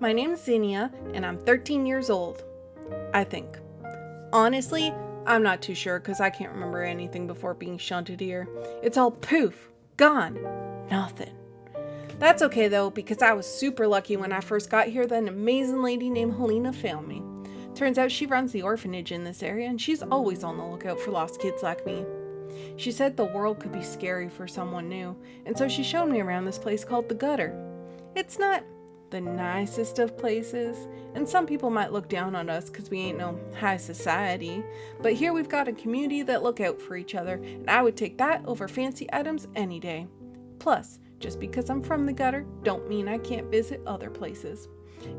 My name's Zinnia, and I'm 13 years old. I think. Honestly, I'm not too sure because I can't remember anything before being shunted here. It's all poof, gone, nothing. That's okay though, because I was super lucky when I first got here that an amazing lady named Helena found me. Turns out she runs the orphanage in this area, and she's always on the lookout for lost kids like me. She said the world could be scary for someone new, and so she showed me around this place called the Gutter. It's not the nicest of places, and some people might look down on us because we ain't no high society, but here we've got a community that look out for each other, and I would take that over fancy items any day. Plus, just because I'm from the Gutter don't mean I can't visit other places.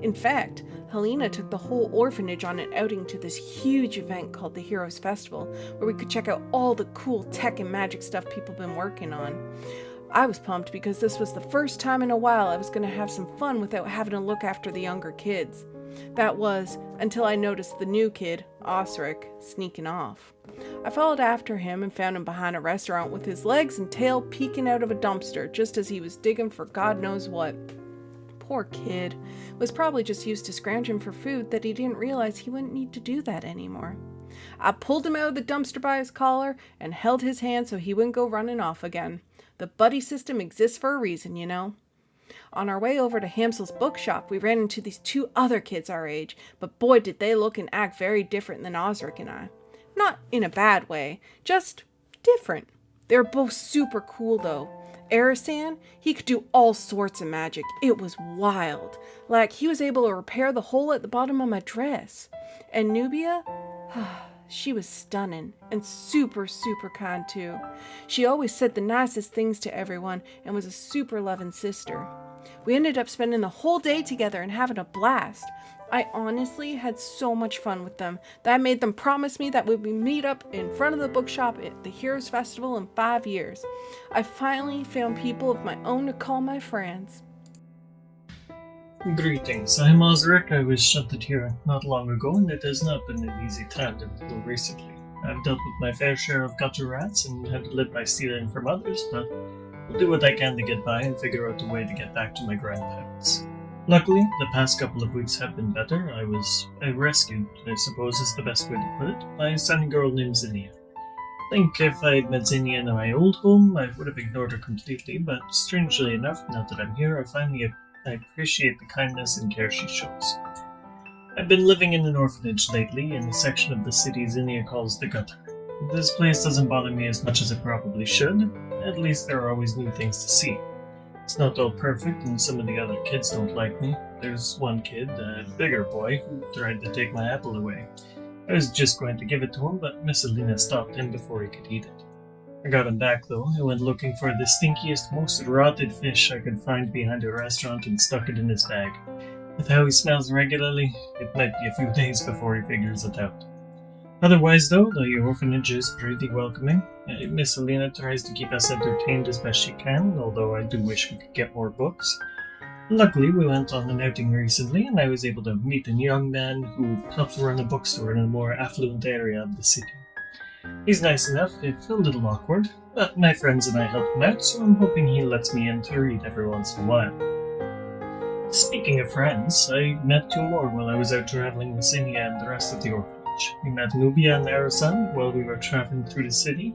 In fact, Helena took the whole orphanage on an outing to this huge event called the Heroes Festival, where we could check out all the cool tech and magic stuff people been working on. I was pumped because this was the first time in a while I was going to have some fun without having to look after the younger kids. That was until I noticed the new kid, Osric, sneaking off. I followed after him and found him behind a restaurant with his legs and tail peeking out of a dumpster just as he was digging for God knows what. Poor kid was probably just used to scrounging for food that he didn't realize he wouldn't need to do that anymore. I pulled him out of the dumpster by his collar and held his hand so he wouldn't go running off again. The buddy system exists for a reason, you know. On our way over to Hamsel's bookshop, we ran into these two other kids our age, but boy did they look and act very different than Osric and I. Not in a bad way, just different. They were both super cool though. Arisan, he could do all sorts of magic. It was wild. Like he was able to repair the hole at the bottom of my dress. And Nubia, she was stunning and super kind too. She always said the nicest things to everyone and was a super loving sister. We ended up spending the whole day together and having a blast. I honestly had so much fun with them that I made them promise me that we would meet up in front of the bookshop at the Heroes Festival in 5 years. I finally found people of my own to call my friends. Greetings, I'm Osric. I was shunted here not long ago, and it has not been an easy time until recently. I've dealt with my fair share of gutter rats and had to live by stealing from others, but I'll do what I can to get by and figure out a way to get back to my grandparents. Luckily, the past couple of weeks have been better. I was rescued, I suppose is the best way to put it, by a sunny girl named Zinnia. I think if I had met Zinnia in my old home, I would have ignored her completely, but strangely enough, now that I'm here, I appreciate the kindness and care she shows. I've been living in an orphanage lately, in a section of the city Zinnia calls the Gutter. This place doesn't bother me as much as it probably should. At least there are always new things to see. It's not all perfect, and some of the other kids don't like me. There's one kid, a bigger boy, who tried to take my apple away. I was just going to give it to him, but Miss Alina stopped him before he could eat it. I got him back, though. I went looking for the stinkiest, most rotted fish I could find behind a restaurant and stuck it in his bag. With how he smells regularly, it might be a few days before he figures it out. Otherwise, though, the orphanage is pretty welcoming. Miss Alina tries to keep us entertained as best she can, although I do wish we could get more books. Luckily, we went on an outing recently, and I was able to meet a young man who helps run a bookstore in a more affluent area of the city. He's nice enough, if a little awkward, but my friends and I helped him out, so I'm hoping he lets me in to read every once in a while. Speaking of friends, I met two more while I was out traveling with Zinnia and the rest of the orphanage. We met Nubia and Arisan while we were traveling through the city.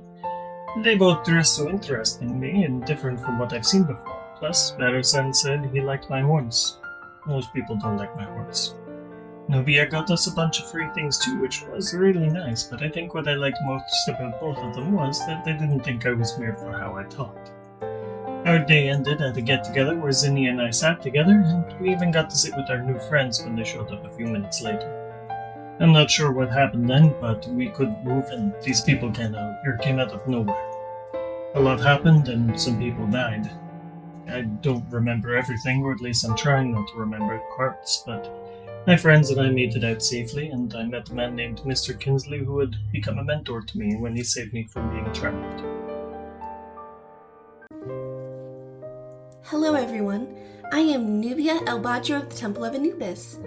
They both dressed so interestingly and different from what I've seen before. Plus, Arisan said he liked my horns. Most people don't like my horns. Nubia got us a bunch of free things too, which was really nice, but I think what I liked most about both of them was that they didn't think I was weird for how I talked. Our day ended at a get-together where Zinnia and I sat together, and we even got to sit with our new friends when they showed up a few minutes later. I'm not sure what happened then, but we couldn't move and these people came out of nowhere. A lot happened and some people died. I don't remember everything, or at least I'm trying not to remember parts, but my friends and I made it out safely, and I met a man named Mr. Kinsley who had become a mentor to me when he saved me from being trapped. Hello everyone, I am Nubia Elbadjo of the Temple of Anubis.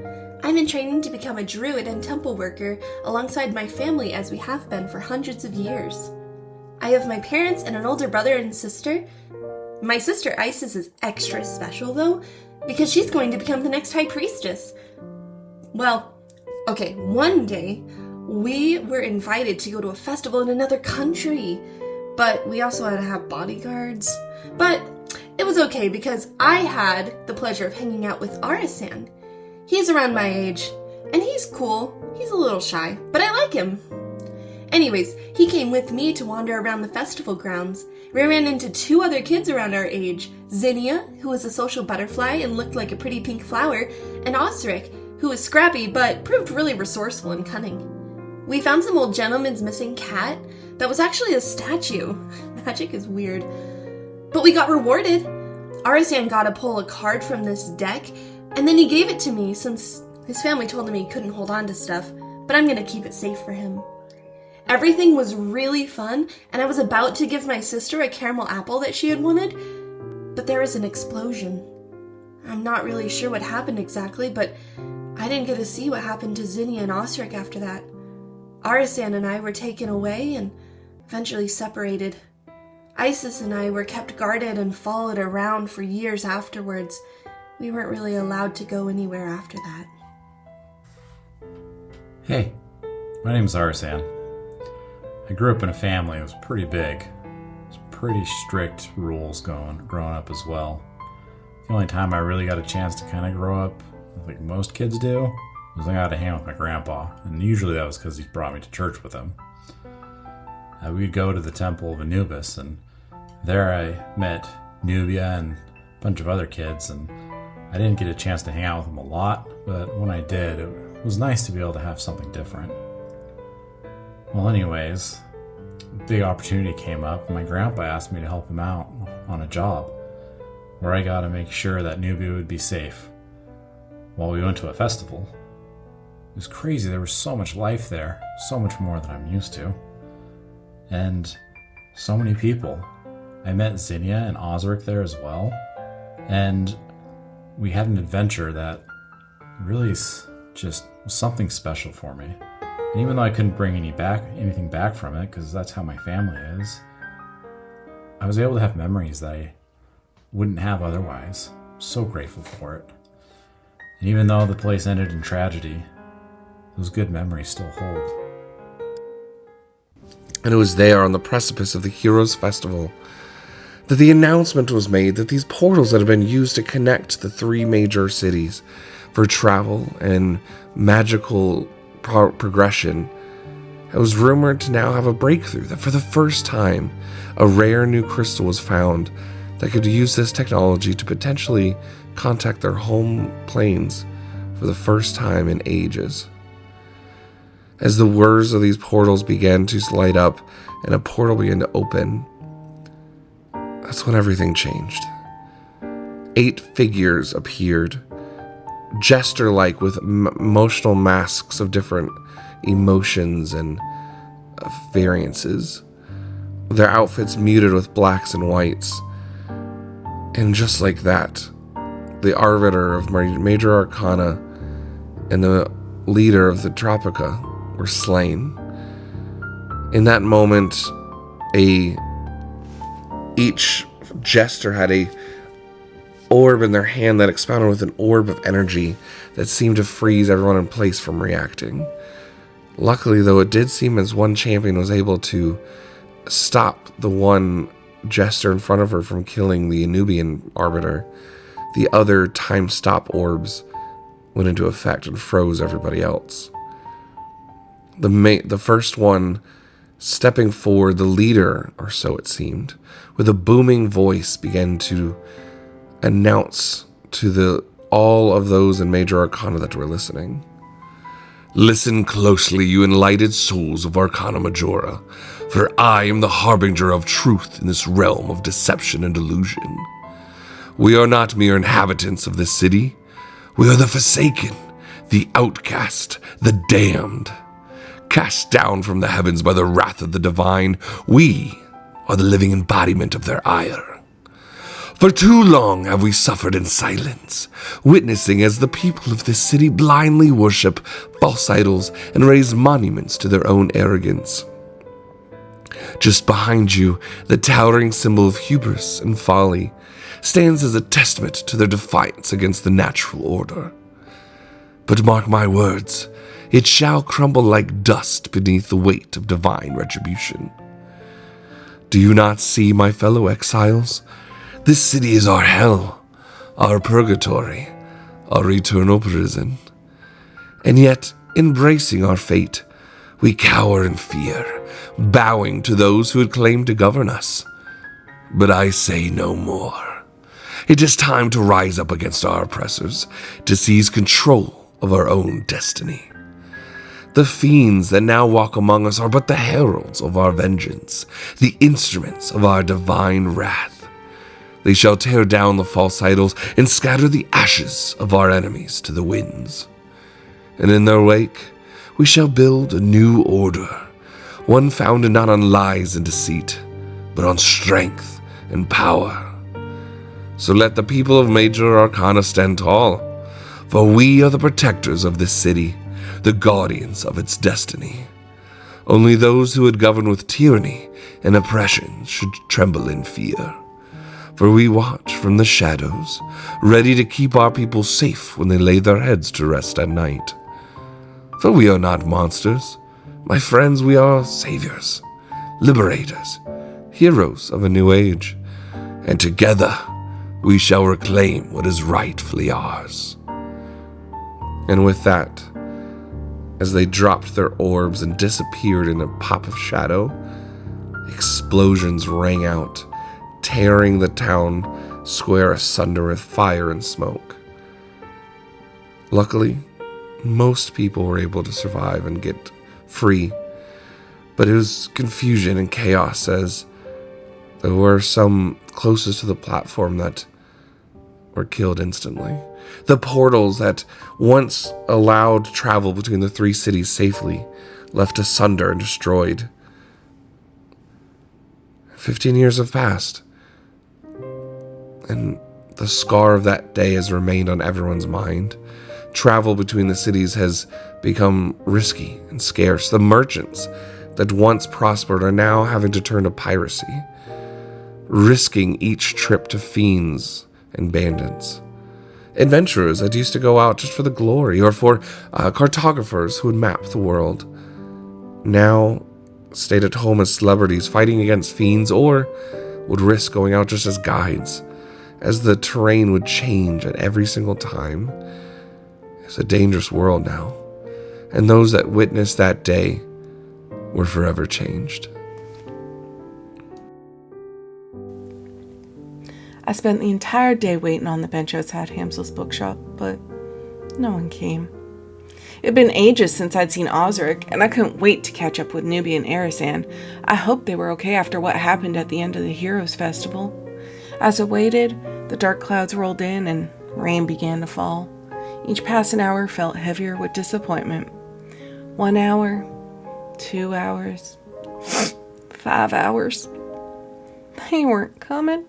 I'm in training to become a druid and temple worker alongside my family as we have been for hundreds of years. I have my parents and an older brother and sister. My sister Isis is extra special though, because she's going to become the next high priestess. Well, okay, one day we were invited to go to a festival in another country, but we also had to have bodyguards. But it was okay because I had the pleasure of hanging out with Arasan. He's around my age, and he's cool. He's a little shy, but I like him. Anyways, he came with me to wander around the festival grounds. We ran into 2 other kids around our age, Zinnia, who was a social butterfly and looked like a pretty pink flower, and Osric, who was scrappy but proved really resourceful and cunning. We found some old gentleman's missing cat that was actually a statue. Magic is weird. But we got rewarded. Arasan got to pull a card from this deck, and then he gave it to me since his family told him he couldn't hold on to stuff, but I'm going to keep it safe for him. Everything was really fun, and I was about to give my sister a caramel apple that she had wanted, but there was an explosion. I'm not really sure what happened exactly, but I didn't get to see what happened to Zinnia and Osric after that. Arasan and I were taken away and eventually separated. Isis and I were kept guarded and followed around for years afterwards. We weren't really allowed to go anywhere after that. Hey, my name's Arasan. I grew up in a family that was pretty big. Some pretty strict rules growing up as well. The only time I really got a chance to kind of grow up, like most kids do, was when I got to hang with my grandpa. And usually that was because he brought me to church with him. We'd go to the Temple of Anubis, and there I met Nubia and a bunch of other kids, and I didn't get a chance to hang out with them a lot, but when I did, it was nice to be able to have something different. Well, anyways, a big opportunity came up, and my grandpa asked me to help him out on a job where I got to make sure that Nubia would be safe while we went to a festival. It was crazy. There was so much life there, so much more than I'm used to. And so many people. I met Zinnia and Osric there as well, and we had an adventure that really just was something special for me. And even though I couldn't bring anything back from it, because that's how my family is, I was able to have memories that I wouldn't have otherwise. I'm so grateful for it. And even though the place ended in tragedy, those good memories still hold. And it was there on the precipice of the Heroes Festival that the announcement was made that these portals that had been used to connect the 3 major cities for travel and magical progression, it was rumored to now have a breakthrough, that for the first time a rare new crystal was found that could use this technology to potentially contact their home planes for the first time in ages. As the whirs of these portals began to light up and a portal began to open, that's when everything changed. 8 figures appeared, jester-like, with emotional masks of different emotions and variances. Their outfits muted with blacks and whites. And just like that, the arbiter of Major Arcana and the leader of the Tropica were slain. In that moment, each jester had a orb in their hand that expounded with an orb of energy that seemed to freeze everyone in place from reacting. Luckily, though, it did seem as one champion was able to stop the one jester in front of her from killing the Anubian arbiter, the other time stop orbs went into effect and froze everybody else. The first one stepping forward, the leader, or so it seemed, with a booming voice began to announce to all of those in Major Arcana that were listening. "Listen closely, you enlightened souls of Arcana Majora, for I am the harbinger of truth in this realm of deception and illusion. We are not mere inhabitants of this city. We are the forsaken, the outcast, the damned. Cast down from the heavens by the wrath of the divine, we are the living embodiment of their ire. For too long have we suffered in silence, witnessing as the people of this city blindly worship false idols and raise monuments to their own arrogance. Just behind you, the towering symbol of hubris and folly stands as a testament to their defiance against the natural order. But mark my words, it shall crumble like dust beneath the weight of divine retribution. Do you not see, my fellow exiles? This city is our hell, our purgatory, our eternal prison. And yet, embracing our fate, we cower in fear, bowing to those who had claimed to govern us. But I say no more. It is time to rise up against our oppressors, to seize control of our own destiny. The fiends that now walk among us are but the heralds of our vengeance, the instruments of our divine wrath. They shall tear down the false idols and scatter the ashes of our enemies to the winds. And in their wake, we shall build a new order, one founded not on lies and deceit, but on strength and power. So let the people of Major Arcana stand tall, for we are the protectors of this city, the guardians of its destiny. Only those who had governed with tyranny and oppression should tremble in fear. For we watch from the shadows, ready to keep our people safe when they lay their heads to rest at night. For we are not monsters. My friends, we are saviors, liberators, heroes of a new age. And together, we shall reclaim what is rightfully ours. And with that, as they dropped their orbs and disappeared in a pop of shadow, explosions rang out, tearing the town square asunder with fire and smoke. Luckily, most people were able to survive and get free, but it was confusion and chaos as there were some closest to the platform that were killed instantly. The portals that once allowed travel between the three cities safely left asunder and destroyed. 15 years have passed, and the scar of that day has remained on everyone's mind. Travel between the cities has become risky and scarce. The merchants that once prospered are now having to turn to piracy, risking each trip to fiends and bandits. Adventurers that used to go out just for the glory, or for cartographers who would map the world, now stayed at home as celebrities fighting against fiends, or would risk going out just as guides, as the terrain would change at every single time. It's a dangerous world now, and those that witnessed that day were forever changed. I spent the entire day waiting on the bench outside Hamsel's bookshop, but no one came. It'd been ages since I'd seen Osric, and I couldn't wait to catch up with Nubia and Arisan. I hoped they were okay after what happened at the end of the Heroes Festival. As I waited, the dark clouds rolled in and rain began to fall. Each passing hour felt heavier with disappointment. 1 hour, 2 hours, 5 hours. They weren't coming.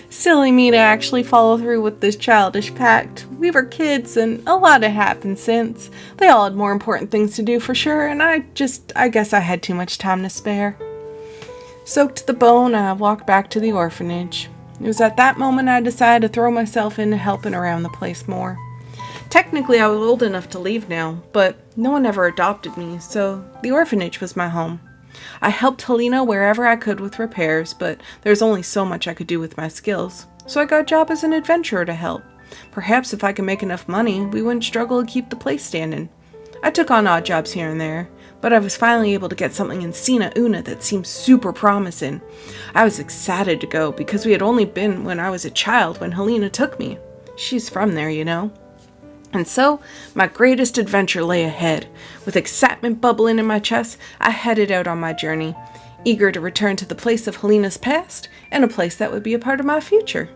Silly me to actually follow through with this childish pact. We were kids and a lot had happened since. They all had more important things to do for sure, and I guess I had too much time to spare. Soaked to the bone, I walked back to the orphanage. It was at that moment I decided to throw myself into helping around the place more. Technically I was old enough to leave now, but no one ever adopted me, so the orphanage was my home. I helped Helena wherever I could with repairs, but there's only so much I could do with my skills, so I got a job as an adventurer to help. Perhaps if I could make enough money, we wouldn't struggle to keep the place standing. I took on odd jobs here and there, but I was finally able to get something in Sina Una that seemed super promising. I was excited to go because we had only been when I was a child when Helena took me. She's from there, you know. And so, my greatest adventure lay ahead. With excitement bubbling in my chest, I headed out on my journey, eager to return to the place of Helena's past, and a place that would be a part of my future.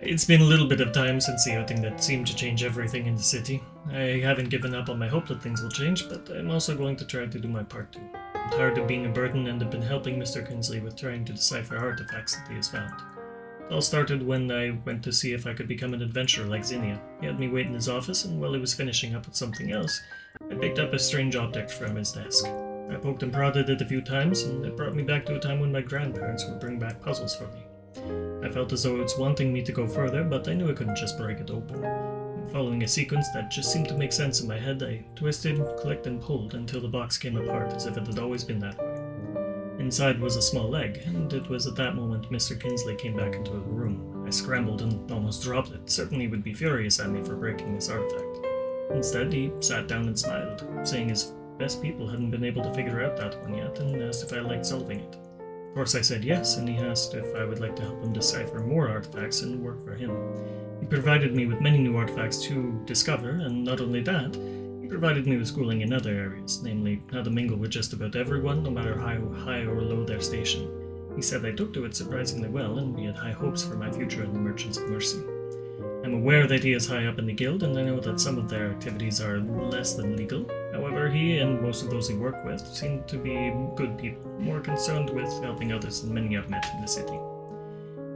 It's been a little bit of time since the outing that seemed to change everything in the city. I haven't given up on my hope that things will change, but I'm also going to try to do my part too. I'm tired of being a burden and have been helping Mr. Kinsley with trying to decipher artifacts that he has found. It all started when I went to see if I could become an adventurer like Zinnia. He had me wait in his office, and while he was finishing up with something else, I picked up a strange object from his desk. I poked and prodded it a few times, and it brought me back to a time when my grandparents would bring back puzzles for me. I felt as though it's wanting me to go further, but I knew I couldn't just break it open. Following a sequence that just seemed to make sense in my head, I twisted, clicked, and pulled until the box came apart as if it had always been that way. Inside was a small egg, and it was at that moment Mr. Kinsley came back into the room. I scrambled and almost dropped it, certain he would be furious at me for breaking this artifact. Instead, he sat down and smiled, saying his best people hadn't been able to figure out that one yet, and asked if I liked solving it. Of course I said yes, and he asked if I would like to help him decipher more artifacts and work for him. He provided me with many new artifacts to discover, and not only that, he provided me with schooling in other areas, namely how to mingle with just about everyone, no matter how high or low their station. He said I took to it surprisingly well, and we had high hopes for my future in the Merchants of Mercy. I'm aware that he is high up in the guild, and I know that some of their activities are less than legal. However, he and most of those he worked with seem to be good people, more concerned with helping others than many I've met in the city.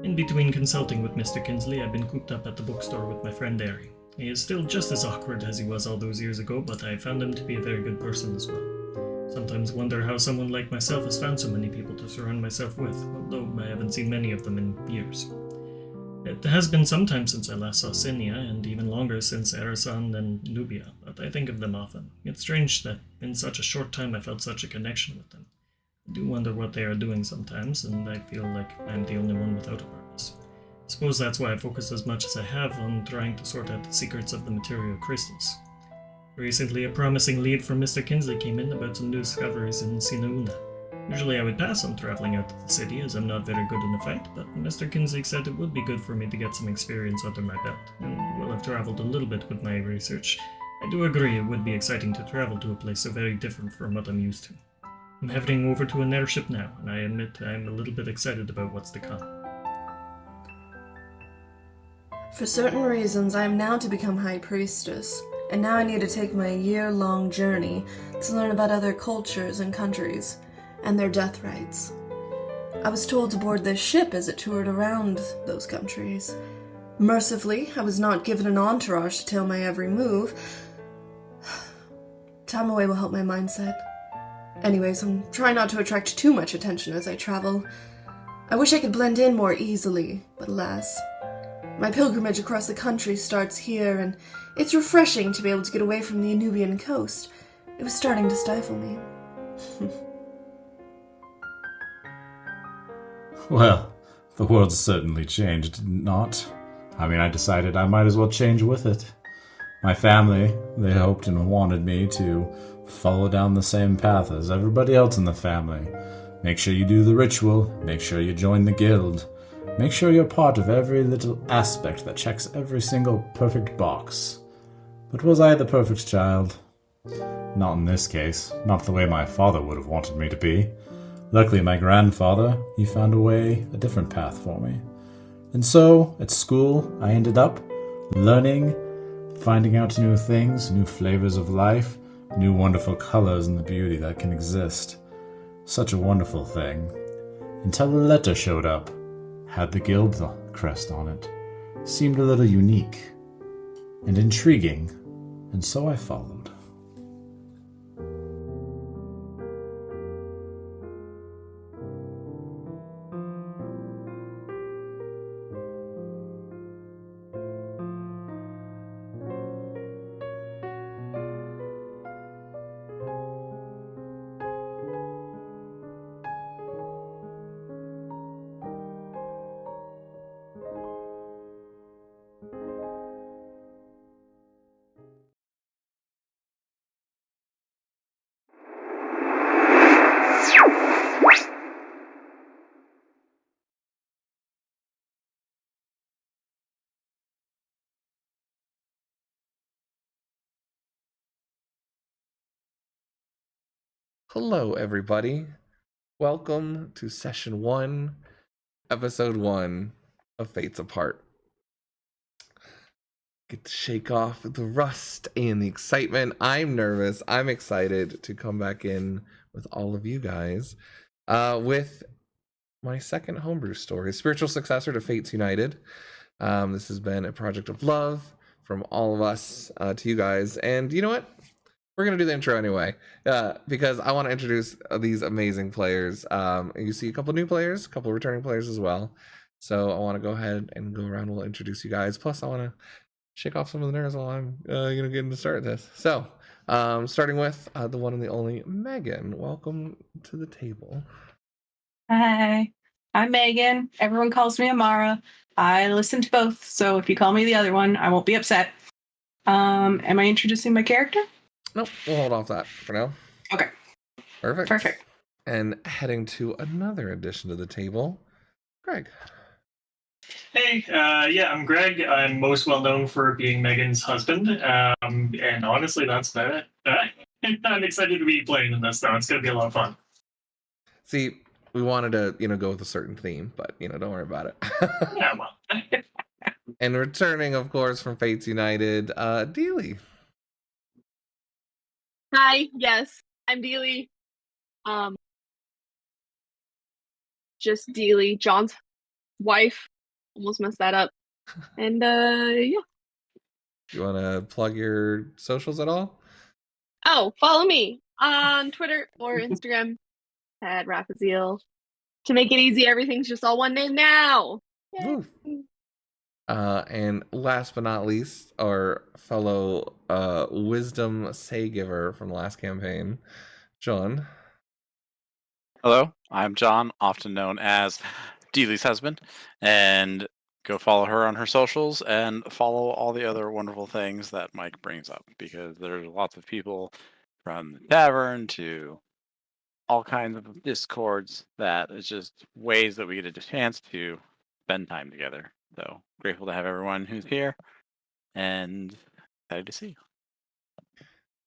In between consulting with Mr. Kinsley, I've been cooped up at the bookstore with my friend Derry. He is still just as awkward as he was all those years ago, but I found him to be a very good person as well. Sometimes wonder how someone like myself has found so many people to surround myself with, although I haven't seen many of them in years. It has been some time since I last saw Sinia, and even longer since Erasan and Nubia, but I think of them often. It's strange that in such a short time I felt such a connection with them. I do wonder what they are doing sometimes, and I feel like I'm the only one without a purpose. I suppose that's why I focus as much as I have on trying to sort out the secrets of the material crystals. Recently, a promising lead from Mr. Kinsley came in about some new discoveries in Sinauna. Usually I would pass on traveling out to the city, as I'm not very good in a fight, but Mr. Kinsley said it would be good for me to get some experience under my belt, and while I've traveled a little bit with my research, I do agree it would be exciting to travel to a place so very different from what I'm used to. I'm heading over to an airship now, and I admit I'm a little bit excited about what's to come. For certain reasons, I am now to become High Priestess, and now I need to take my year-long journey to learn about other cultures and countries, and their death rites. I was told to board this ship as it toured around those countries. Mercifully, I was not given an entourage to tail my every move. Time away will help my mindset. Anyways, I'm trying not to attract too much attention as I travel. I wish I could blend in more easily, but alas. My pilgrimage across the country starts here, and it's refreshing to be able to get away from the Anubian coast. It was starting to stifle me. Well, the world's certainly changed, did it not? I mean, I decided I might as well change with it. My family, they hoped and wanted me to follow down the same path as everybody else in the family. Make sure you do the ritual, make sure you join the guild, make sure you're part of every little aspect that checks every single perfect box. But was I the perfect child? Not in this case, not the way my father would have wanted me to be. Luckily, my grandfather, he found a different path for me. And so, at school, I ended up learning, finding out new things, new flavors of life, new wonderful colors and the beauty that can exist. Such a wonderful thing. Until a letter showed up. Had the guild crest on it. Seemed a little unique and intriguing, and so I followed. Hello, everybody. Welcome to Session 1, Episode 1 of Fates Apart. Get to shake off the rust and the excitement. I'm nervous. I'm excited to come back in with all of you guys with my second homebrew story, spiritual successor to Fates United. This has been a project of love from all of us to you guys. And you know what? we're gonna do the intro anyway, because I want to introduce these amazing players. You see a couple new players, a couple returning players as well. So I want to go ahead and go around. We'll introduce you guys. Plus, I want to shake off some of the nerves while I'm gonna get into start this. So, starting with the one and the only Megan. Welcome to the table. Hi, I'm Megan. Everyone calls me Amara. I listen to both, so if you call me the other one, I won't be upset. Am I introducing my character? Nope, we'll hold off that for now. Okay. Perfect. And heading to another addition to the table, Greg. Hey, I'm Greg. I'm most well known for being Megan's husband, and honestly, that's about it. I'm excited to be playing in this, though. It's going to be a lot of fun. See, we wanted to, go with a certain theme, but, don't worry about it. Yeah, well. And returning, of course, from Fates United, Dealey. Hi, yes, I'm Dealey. Just Dealey, John's wife. Almost messed that up. And yeah. You want to plug your socials at all? Oh, follow me on Twitter or Instagram at Raphazeel. To make it easy, everything's just all one name now. Woo. And last but not least, our fellow wisdom say giver from the last campaign, John. Hello, I'm John, often known as Dealey's husband, and go follow her on her socials and follow all the other wonderful things that Mike brings up, because there's lots of people from the tavern to all kinds of discords that is just ways that we get a chance to spend time together. So grateful to have everyone who's here and excited to see you.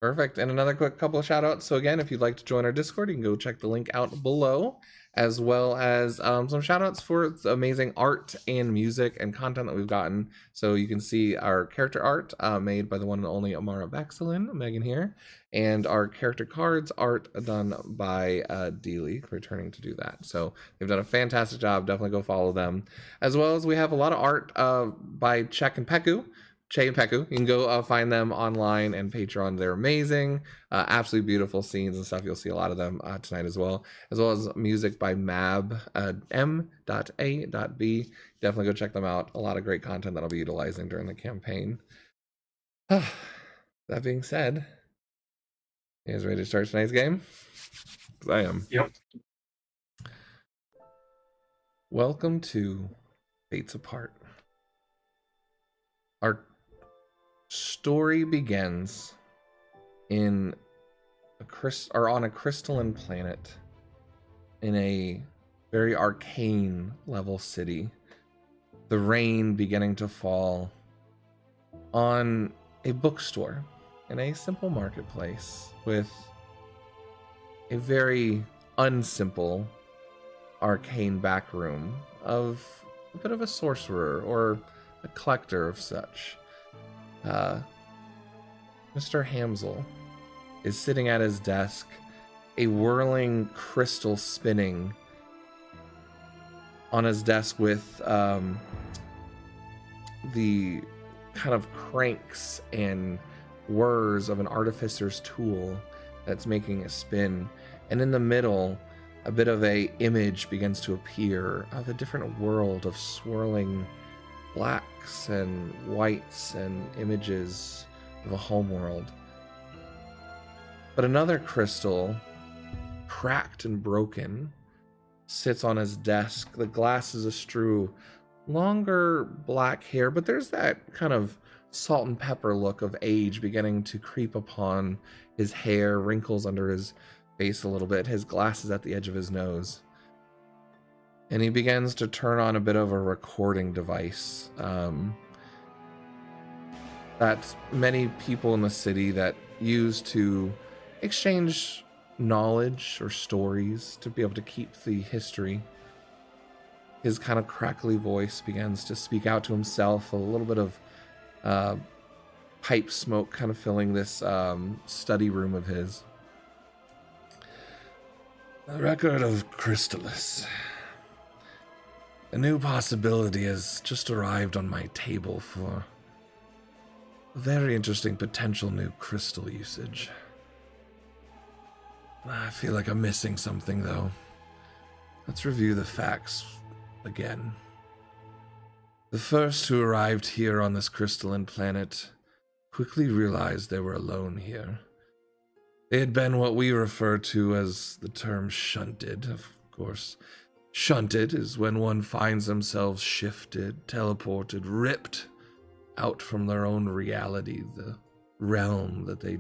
Perfect. And another quick couple of shout outs. So again, if you'd like to join our Discord, you can go check the link out below, as well as some shout outs for the amazing art and music and content that we've gotten. So you can see our character art made by the one and only AmaraVaxalyn, Megan here, and our character cards art done by Dealey, returning to do that. So they've done a fantastic job. Definitely go follow them. As well as we have a lot of art by Check and Peku. Che and Peku. You can go find them online and Patreon. They're amazing. Absolutely beautiful scenes and stuff. You'll see a lot of them tonight as well as music by Mab, M.A.B. Definitely go check them out. A lot of great content that I'll be utilizing during the campaign. That being said, you guys ready to start tonight's game? Because I am. Yep. Welcome to Fates Apart. Our story begins on a crystalline planet in a very arcane level city. The rain beginning to fall on a bookstore in a simple marketplace with a very unsimple arcane back room of a bit of a sorcerer or a collector of such. Mr. Hamzel is sitting at his desk, a whirling crystal spinning on his desk with the kind of cranks and whirs of an artificer's tool that's making a spin. And in the middle, a bit of a image begins to appear of a different world of swirling blacks and whites and images of a homeworld. But another crystal, cracked and broken, sits on his desk. The glass is astrew. Longer black hair, but there's that kind of salt and pepper look of age beginning to creep upon his hair, wrinkles under his face a little bit, his glasses at the edge of his nose. And he begins to turn on a bit of a recording device that many people in the city that use to exchange knowledge or stories to be able to keep the history. His kind of crackly voice begins to speak out to himself, a little bit of pipe smoke kind of filling this study room of his. The record of Crystallis. A new possibility has just arrived on my table for a very interesting potential new crystal usage. I feel like I'm missing something, though. Let's review the facts again. The first who arrived here on this crystalline planet quickly realized they were alone here. They had been what we refer to as the term shunted, of course. Shunted is when one finds themselves shifted, teleported, ripped out from their own reality, the realm that they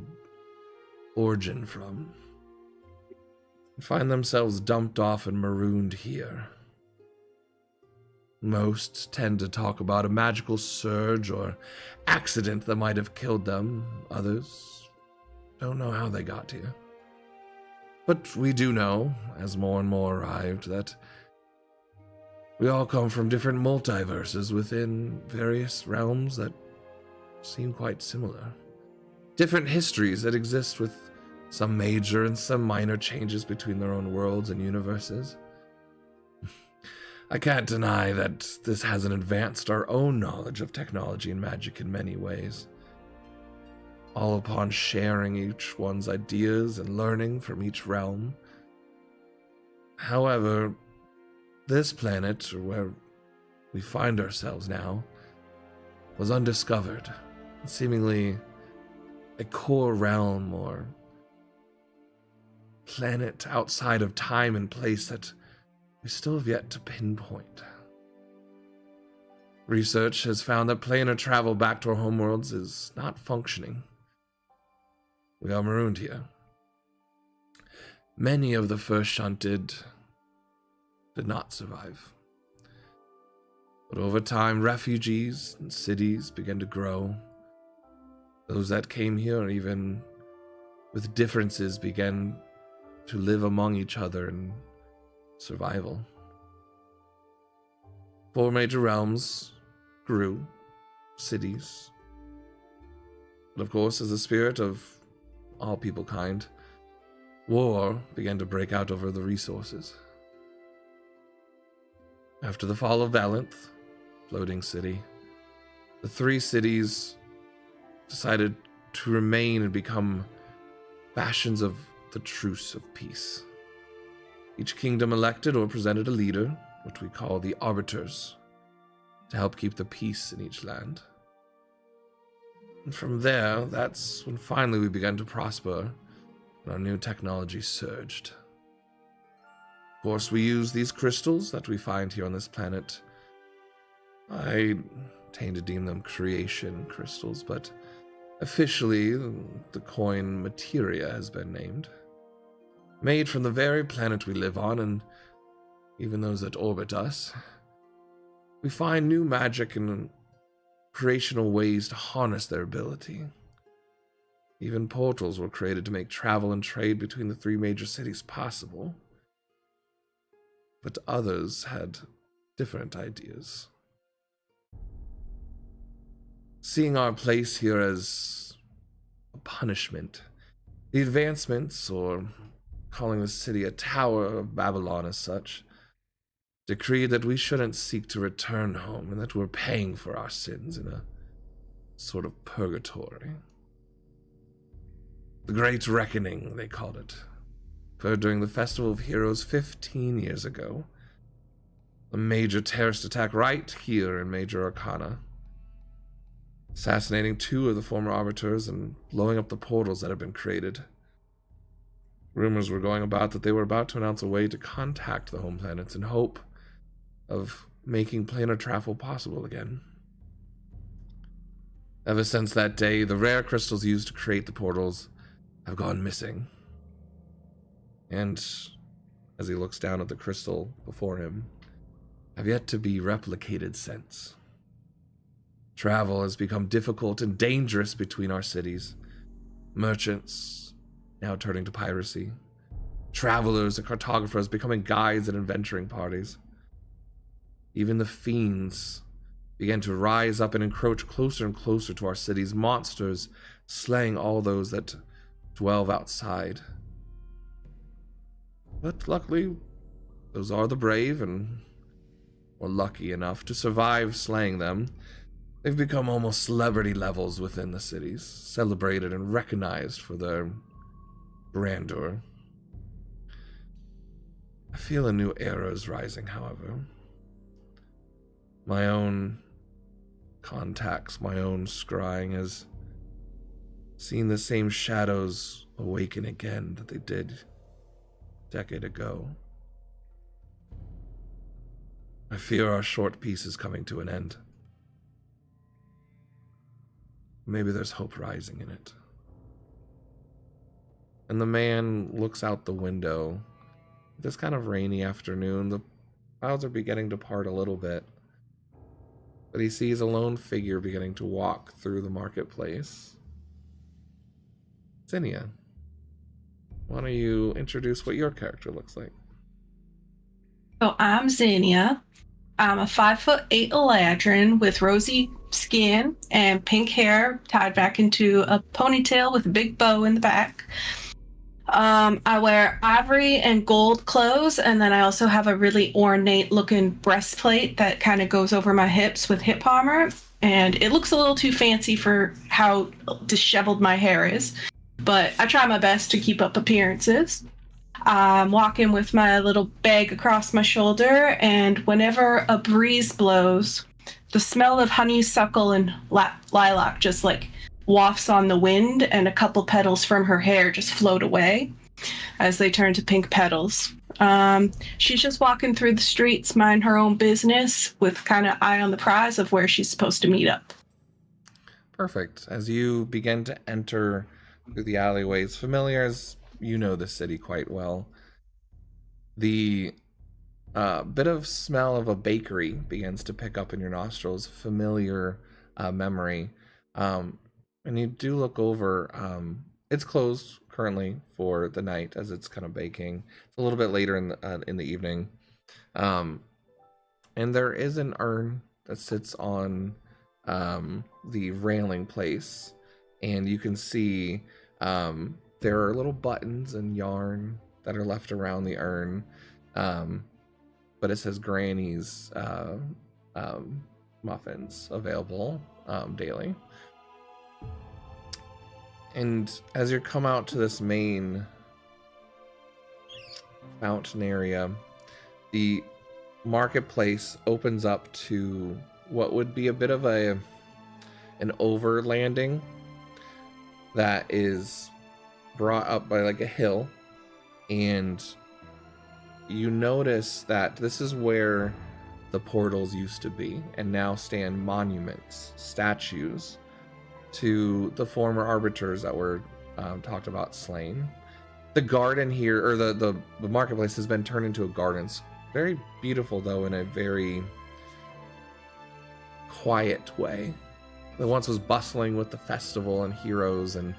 origin from, and find themselves dumped off and marooned here. Most tend to talk about a magical surge or accident that might have killed them. Others don't know how they got here. But we do know, as more and more arrived, that we all come from different multiverses within various realms that seem quite similar. Different histories that exist with some major and some minor changes between their own worlds and universes. I can't deny that this hasn't advanced our own knowledge of technology and magic in many ways. All upon sharing each one's ideas and learning from each realm. However, this planet, or where we find ourselves now, was undiscovered, seemingly a core realm or planet outside of time and place that we still have yet to pinpoint. Research has found that planar travel back to our homeworlds is not functioning. We are marooned here. Many of the first shunted did not survive. But over time, refugees and cities began to grow. Those that came here, even with differences, began to live among each other in survival. 4 major realms grew, cities. But of course, as the spirit of all peoplekind, war began to break out over the resources. After the fall of Valenth, floating city, the 3 cities decided to remain and become bastions of the truce of peace. Each kingdom elected or presented a leader, which we call the arbiters, to help keep the peace in each land. And from there, that's when finally we began to prosper and our new technology surged. Of course, we use these crystals that we find here on this planet. I tend to deem them creation crystals, but officially, the coin materia has been named. Made from the very planet we live on, and even those that orbit us, we find new magic and creational ways to harness their ability. Even portals were created to make travel and trade between the 3 major cities possible. But others had different ideas. Seeing our place here as a punishment, the advancements, or calling the city a Tower of Babylon as such, decreed that we shouldn't seek to return home and that we're paying for our sins in a sort of purgatory. The Great Reckoning, they called it, occurred during the Festival of Heroes 15 years ago. A major terrorist attack right here in Major Arcana, assassinating 2 of the former arbiters and blowing up the portals that had been created. Rumors were going about that they were about to announce a way to contact the home planets in hope of making planar travel possible again. Ever since that day, the rare crystals used to create the portals have gone missing. And as he looks down at the crystal before him, have yet to be replicated since. Travel has become difficult and dangerous between our cities. Merchants now turning to piracy. Travelers and cartographers becoming guides and adventuring parties. Even the fiends began to rise up and encroach closer and closer to our cities, monsters slaying all those that dwell outside. But luckily, those are the brave and were lucky enough to survive slaying them. They've become almost celebrity levels within the cities, celebrated and recognized for their grandeur. I feel a new era is rising, however. My own contacts, my own scrying has seen the same shadows awaken again that they did a decade ago. I fear our short peace is coming to an end. Maybe there's hope rising in it. And the man looks out the window. This kind of rainy afternoon, the clouds are beginning to part a little bit. But he sees a lone figure beginning to walk through the marketplace. Zinnia, why don't you introduce what your character looks like? So I'm Zinnia. I'm a 5'8" Eladrin with rosy skin and pink hair tied back into a ponytail with a big bow in the back. I wear ivory and gold clothes, and then I also have a really ornate looking breastplate that kind of goes over my hips with hip armor, and it looks a little too fancy for how disheveled my hair is, but I try my best to keep up appearances. I'm walking with my little bag across my shoulder, and whenever a breeze blows, the smell of honeysuckle and lilac just like wafts on the wind, and a couple petals from her hair just float away as they turn to pink petals. She's just walking through the streets, mind her own business, with kind of eye on the prize of where she's supposed to meet up. Perfect. As you begin to enter through the alleyways, familiar as you know the city quite well, the bit of smell of a bakery begins to pick up in your nostrils, familiar memory. And you do look over, it's closed currently for the night as it's kind of baking. It's a little bit later in the evening. And there is an urn that sits on the railing place. And you can see there are little buttons and yarn that are left around the urn. But it says Granny's muffins available daily. And as you come out to this main fountain area, the marketplace opens up to what would be a bit of an overlanding that is brought up by like a hill. And you notice that this is where the portals used to be, and now stand monuments, statues, to the former arbiters that were talked about slain. The garden here, or the marketplace, has been turned into a garden. It's very beautiful, though, in a very quiet way. It once was bustling with the festival and heroes, and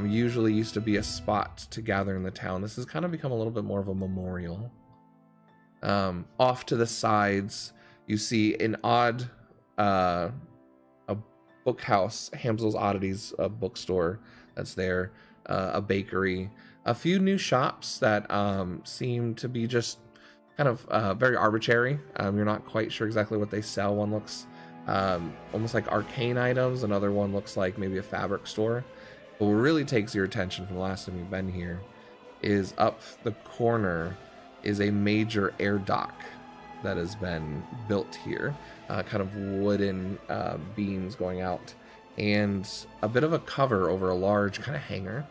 usually used to be a spot to gather in the town. This has kind of become a little bit more of a memorial. Off to the sides, you see an odd bookhouse, Hamsel's Oddities, a bookstore that's there, a bakery, a few new shops that seem to be just kind of very arbitrary. You're not quite sure exactly what they sell. One looks almost like arcane items, another one looks like maybe a fabric store. But what really takes your attention from the last time you've been here is up the corner is a major air dock that has been built here. Kind of wooden beams going out, and a bit of a cover over a large kind of hangar.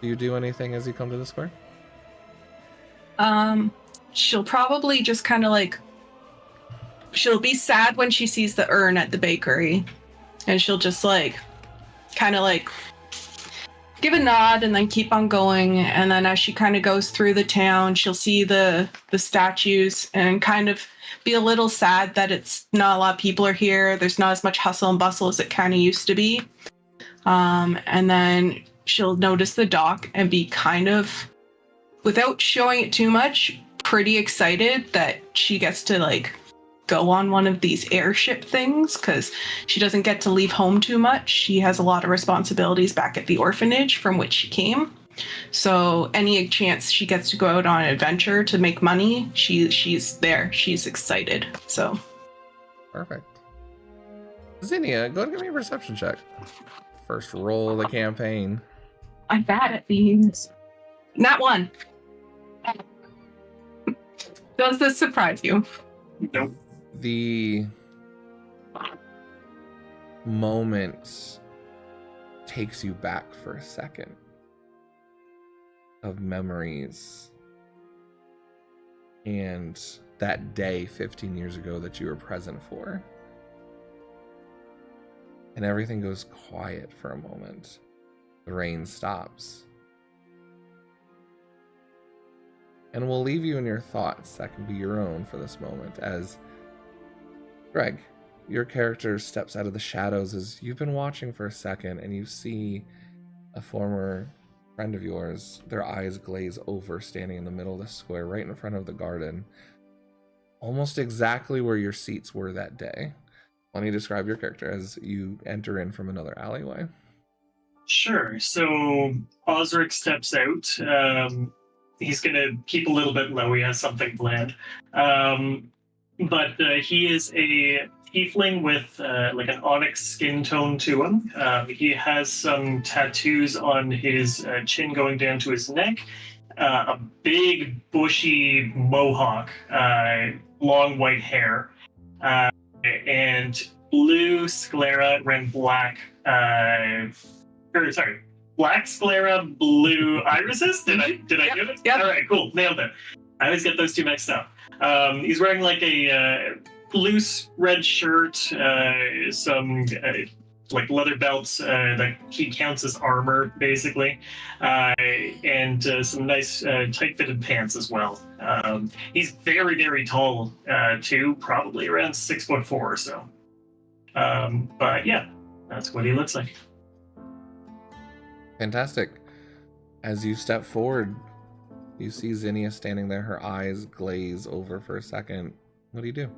Do you do anything as you come to the square? She'll probably just kind of like, she'll be sad when she sees the urn at the bakery, and she'll just like kind of like give a nod and then keep on going. And then as she kind of goes through the town, she'll see the statues and kind of be a little sad that it's not a lot of people are here. There's not as much hustle and bustle as it kind of used to be. And then she'll notice the dock and be kind of, without showing it too much, pretty excited that she gets to like go on one of these airship things, because she doesn't get to leave home too much. She has a lot of responsibilities back at the orphanage from which she came. So any chance she gets to go out on an adventure to make money, she's there. She's excited. So perfect. Zinnia, go ahead and give me a perception check. First roll of the campaign. I'm bad at these. Not one. Does this surprise you? Nope. The moment takes you back for a second of memories and that day 15 years ago that you were present for. And everything goes quiet for a moment. The rain stops. And we'll leave you in your thoughts that can be your own for this moment as Greg, your character steps out of the shadows as you've been watching for a second and you see a former friend of yours, their eyes glaze over, standing in the middle of the square right in front of the garden, almost exactly where your seats were that day. Why don't you describe your character as you enter in from another alleyway? Sure. So Osric steps out. He's going to keep a little bit low. He has something planned. But he is a tiefling with like an onyx skin tone to him. He has some tattoos on his chin going down to his neck. A big bushy mohawk, long white hair, and blue sclera and black black sclera, blue irises. Did I get it? Yep. All right, cool, nailed it. I always get those two mixed up. He's wearing like a loose red shirt, some like leather belts that he counts as armor, basically, and some nice tight-fitted pants as well. He's very, very tall too, probably around 6'4" or so. But yeah, that's what he looks like. Fantastic. As you step forward, you see Zinnia standing there, her eyes glaze over for a second. What do you do?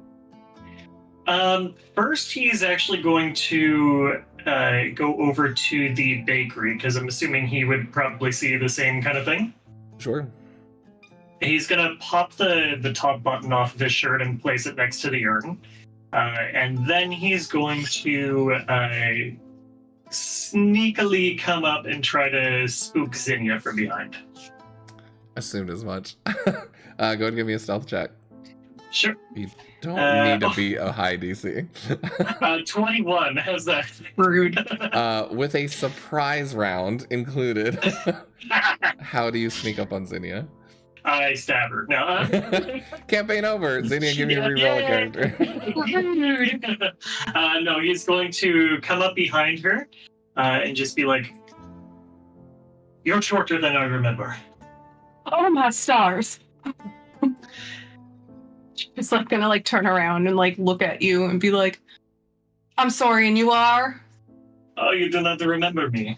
First, he's actually going to go over to the bakery, because I'm assuming he would probably see the same kind of thing. Sure. He's going to pop the top button off of his shirt and place it next to the urn. And then he's going to sneakily come up and try to spook Zinnia from behind. Assumed as much. Go ahead and give me a stealth check. Sure. You don't need to be a high DC. 21. How's that? Rude. With a surprise round included. How do you sneak up on Zinnia? I stab her. No. Campaign over. Zinnia, give me a reroll a character. No, he's going to come up behind her and just be like, "You're shorter than I remember." Oh my stars. She's like gonna like turn around and like look at you and be like, "I'm sorry, and you are?" "Oh, you do not remember me.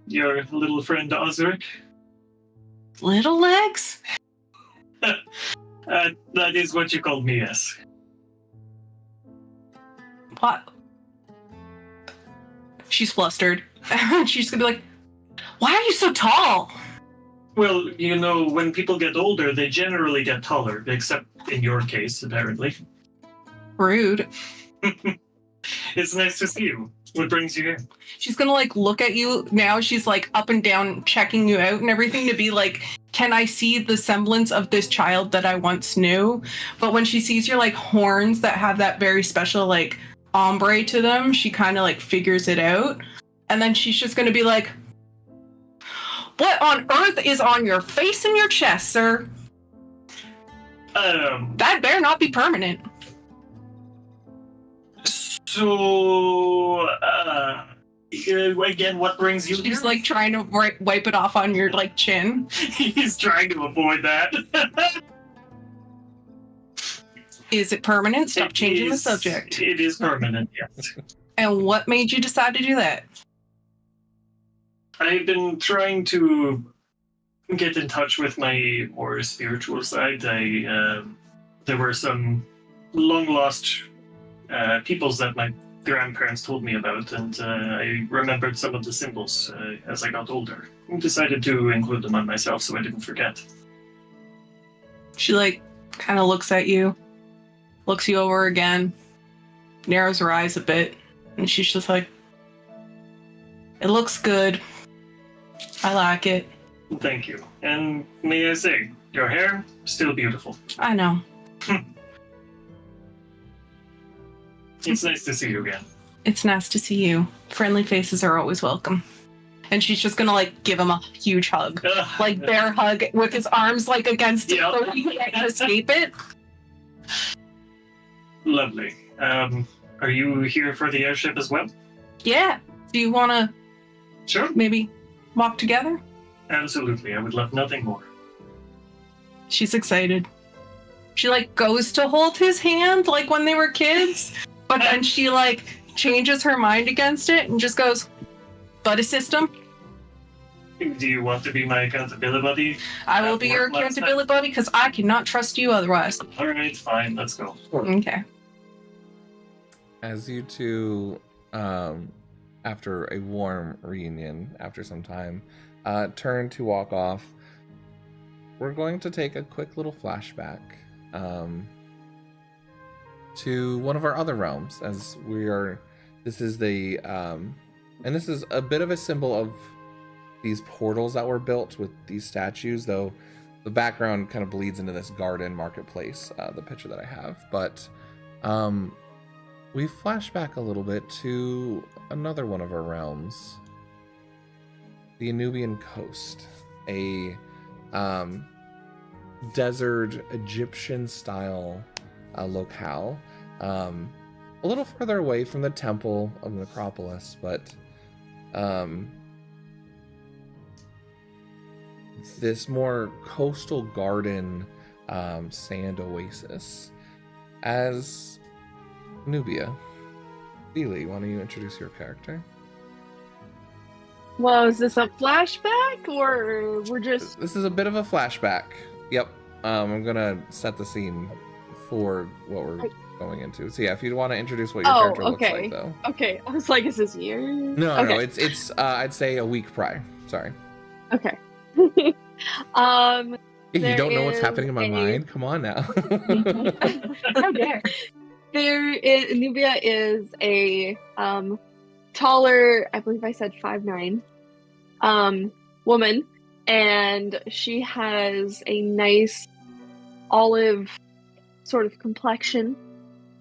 Your little friend Osric." Little legs? That is what you called me, yes. What? She's flustered. She's gonna be like, "Why are you so tall?" Well, you know, when people get older, they generally get taller, except in your case, apparently. Rude. It's nice to see you. What brings you here? She's gonna like look at you now. She's like up and down checking you out and everything to be like, can I see the semblance of this child that I once knew? But when she sees your like horns that have that very special like ombre to them, she kind of like figures it out. And then she's just gonna be like, "What on earth is on your face and your chest, sir? That better not be permanent." So, again, what brings you She's here? like trying to wipe it off on your like chin. He's trying to avoid that. Is it permanent? Stop changing the subject. It is permanent, yes. And what made you decide to do that? I've been trying to get in touch with my more spiritual side. There were some long-lost peoples that my grandparents told me about, and I remembered some of the symbols as I got older. I decided to include them on myself so I didn't forget. She like kind of looks at you, looks you over again, narrows her eyes a bit, and she's just like, "It looks good. I like it." Thank you. And may I say, your hair, still beautiful. I know. It's nice to see you again. It's nice to see you. Friendly faces are always welcome. And she's just gonna like give him a huge hug, like bear hug with his arms like against it so he can't escape it. Lovely. Are you here for the airship as well? Yeah. Do you want to Sure. maybe walk together? Absolutely. I would love nothing more. She's excited. She like goes to hold his hand like when they were kids, but then she like changes her mind against it and just goes, buddy system. Do you want to be my accountability buddy? I will be your accountability buddy because I cannot trust you otherwise. All right, fine. Let's go. Okay. As you two, after a warm reunion, after some time, turn to walk off, we're going to take a quick little flashback to one of our other realms, as we are. This is the, and this is a bit of a symbol of these portals that were built with these statues, though the background kind of bleeds into this garden marketplace, the picture that I have. But we flash back a little bit to another one of our realms, the Anubian coast, a desert Egyptian style locale, a little further away from the temple of the necropolis, but this more coastal garden sand oasis. As Nubia, Feely, why don't you introduce your character? Well, is this a flashback or we're just... This is a bit of a flashback. Yep. I'm gonna set the scene for what we're going into. So yeah, if you want to introduce what your character looks like, though. Okay, I was like, is this year? No, it's I'd say a week prior. Sorry. Okay. You don't know what's happening in my mind? Come on now. How dare. Nubia is a taller, I believe I said 5'9", woman, and she has a nice olive sort of complexion.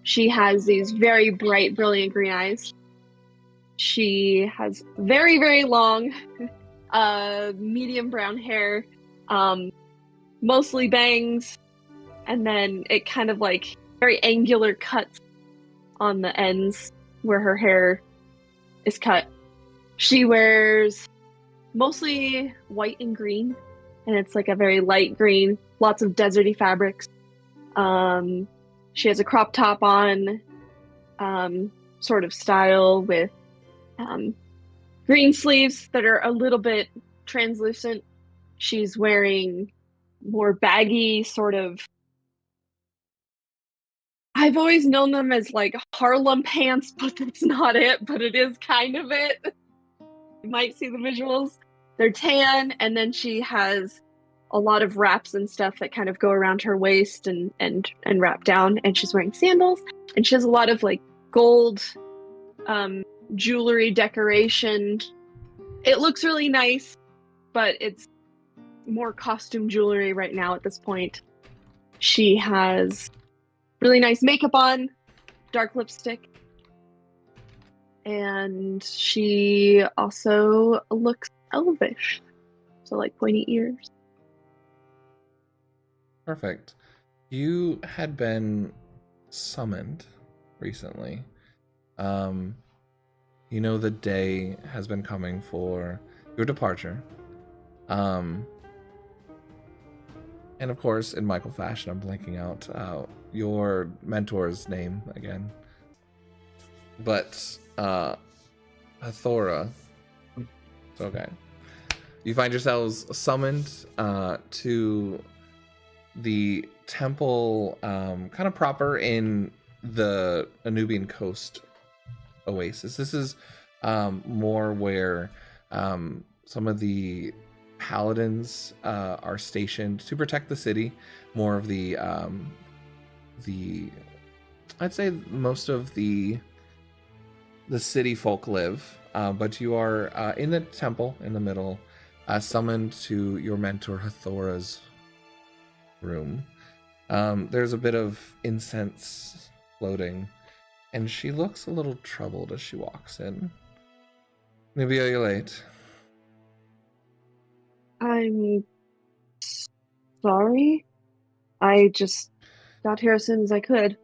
She has these very bright, brilliant green eyes. She has very, very long, medium brown hair, mostly bangs, and then it kind of like very angular cuts on the ends where her hair is cut. She wears mostly white and green, and it's like a very light green, lots of deserty fabrics. She has a crop top on, sort of style with green sleeves that are a little bit translucent. She's wearing more baggy sort of, I've always known them as like Harlem pants, but that's not it, but it is kind of it. You might see the visuals. They're tan, and then she has a lot of wraps and stuff that kind of go around her waist and wrap down, and she's wearing sandals, and she has a lot of like gold jewelry decoration. It looks really nice, but it's more costume jewelry right now at this point. She has really nice makeup on, dark lipstick, and she also looks elvish, so like pointy ears. Perfect. You had been summoned recently. You know the day has been coming for your departure. And of course, in Michael fashion, I'm blanking out your mentor's name again. But Hathora. It's okay. You find yourselves summoned to the temple, kind of proper in the Anubian coast oasis. This is more where some of the paladins are stationed to protect the city. More of the I'd say most of the city folk live, but you are in the temple in the middle, summoned to your mentor Hathora's room. There's a bit of incense floating, and she looks a little troubled as she walks in. Nubia, you're late. I'm sorry. I just got here as soon as I could.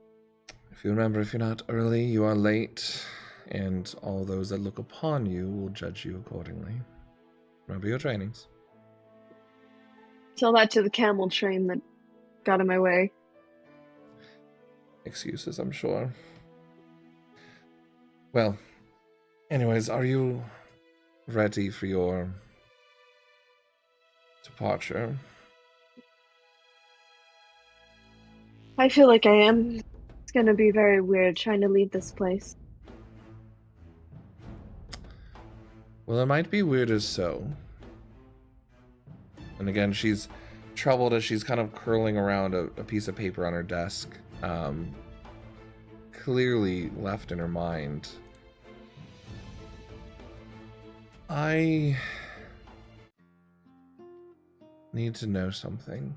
If you remember, if you're not early, you are late, and all those that look upon you will judge you accordingly. Remember your trainings. Tell that to the camel train that got in my way. Excuses, I'm sure. Well, anyways, are you ready for your departure? I feel like I am. It's gonna be very weird trying to leave this place. Well, it might be weird as so. And again, she's troubled as she's kind of curling around a piece of paper on her desk. Clearly left in her mind. I need to know something.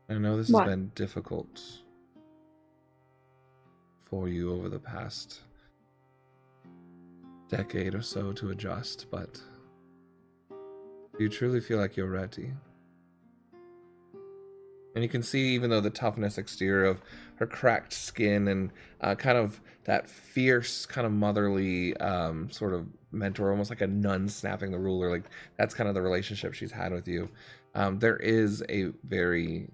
I know this has What? been difficult for you over the past decade or so to adjust, but do you truly feel like you're ready? And you can see, even though the toughness exterior of her cracked skin and kind of that fierce, kind of motherly sort of mentor, almost like a nun snapping the ruler, like that's kind of the relationship she's had with you. There is a very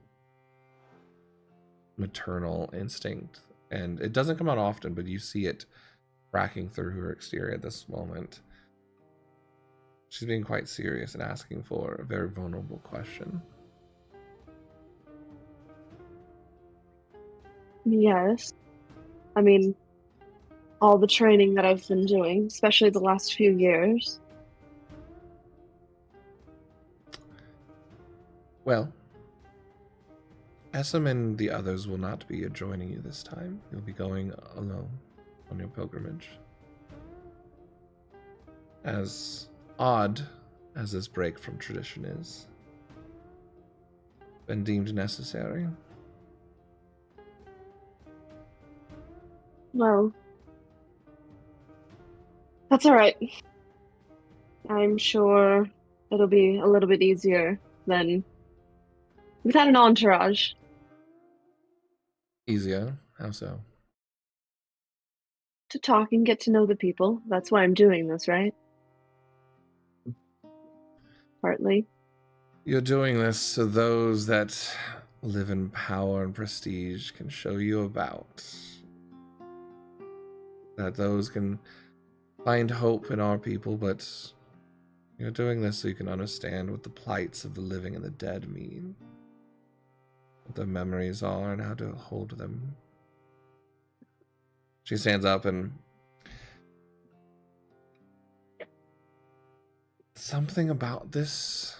maternal instinct, and it doesn't come out often, but you see it cracking through her exterior at this moment. She's being quite serious and asking for a very vulnerable question. Yes. I mean, all the training that I've been doing, especially the last few years. Well, Essam and the others will not be joining you this time. You'll be going alone on your pilgrimage. As odd as this break from tradition is, been deemed necessary. Well, that's all right. I'm sure it'll be a little bit easier than without an entourage. Easier? How so? To talk and get to know the people. That's why I'm doing this, right? Partly. You're doing this so those that live in power and prestige can show you about. That those can find hope in our people, but you're doing this so you can understand what the plights of the living and the dead mean. What their memories are and how to hold them. She stands up and something about this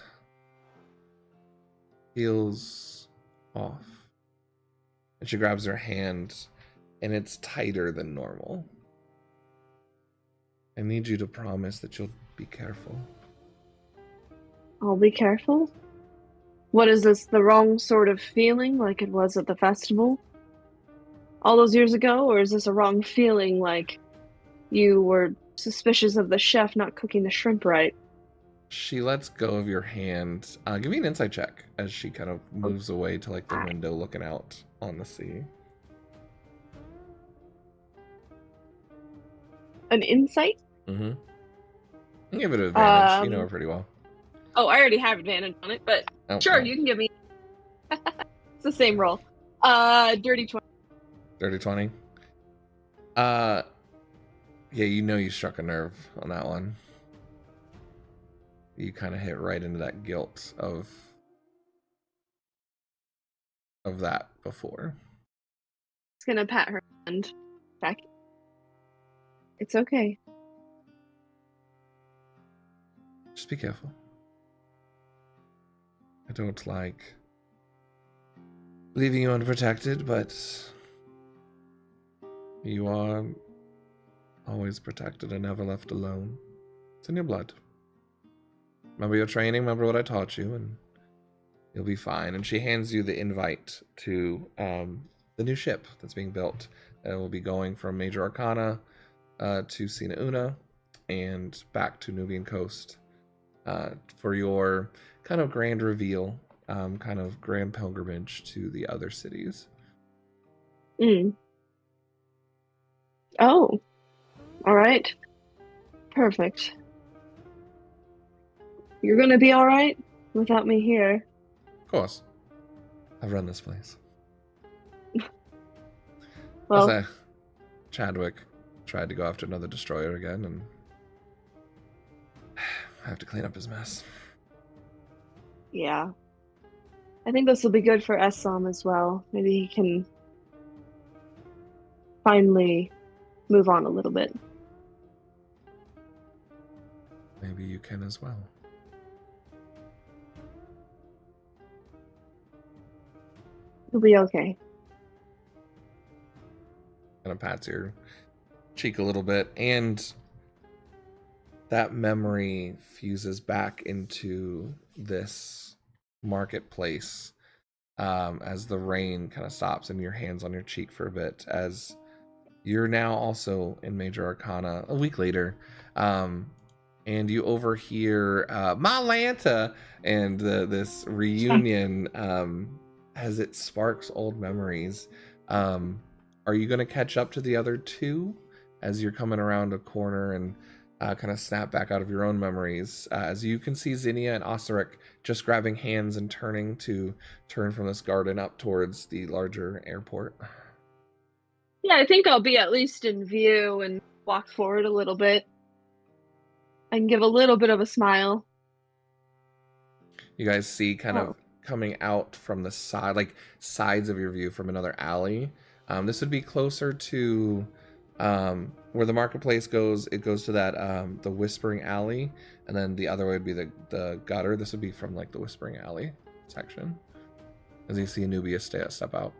feels off. And she grabs her hand, and it's tighter than normal. I need you to promise that you'll be careful. I'll be careful. What is this, the wrong sort of feeling like it was at the festival all those years ago? Or is this a wrong feeling like you were suspicious of the chef not cooking the shrimp right? She lets go of your hand. Give me an insight check as she kind of moves away to like the window looking out on the sea. An insight? Mm-hmm. Give it an advantage. You know her pretty well. Oh, I already have advantage on it, but sure, you can give me. It's the same roll. Dirty 20. Dirty 20. Yeah, you know you struck a nerve on that one. You kind of hit right into that guilt of that before. It's gonna pat her hand back. It's okay. Just be careful. I don't like leaving you unprotected, but you are always protected and never left alone. It's in your blood. remember your training, remember what I taught you, and you'll be fine. And she hands you the invite to the new ship that's being built. It will be going from Major Arcana to Sina Una and back to Nubian Coast for your kind of grand reveal, kind of grand pilgrimage to the other cities. Oh, all right. Perfect. You're gonna be all right without me here. Of course. I've run this place. Well, Chadwick tried to go after another destroyer again, and I have to clean up his mess. yeah. I think this will be good for Essam as well. Maybe he can finally move on a little bit. Maybe you can as well. He'll be okay. Kind of pats your cheek a little bit, and that memory fuses back into this marketplace as the rain kind of stops and your hands on your cheek for a bit, as you're now also in Major Arcana a week later, and you overhear Malanta and this reunion as it sparks old memories. Are you going to catch up to the other two as you're coming around a corner and kind of snap back out of your own memories? As you can see Zinnia and Osiric just grabbing hands and turn from this garden up towards the larger airport. Yeah, I think I'll be at least in view and walk forward a little bit and give a little bit of a smile. You guys see kind of coming out from the side, like sides of your view from another alley. This would be closer to where the marketplace goes. It goes to that the Whispering Alley, and then the other way would be the gutter. This would be from like the Whispering Alley section. As you see Nubia step out.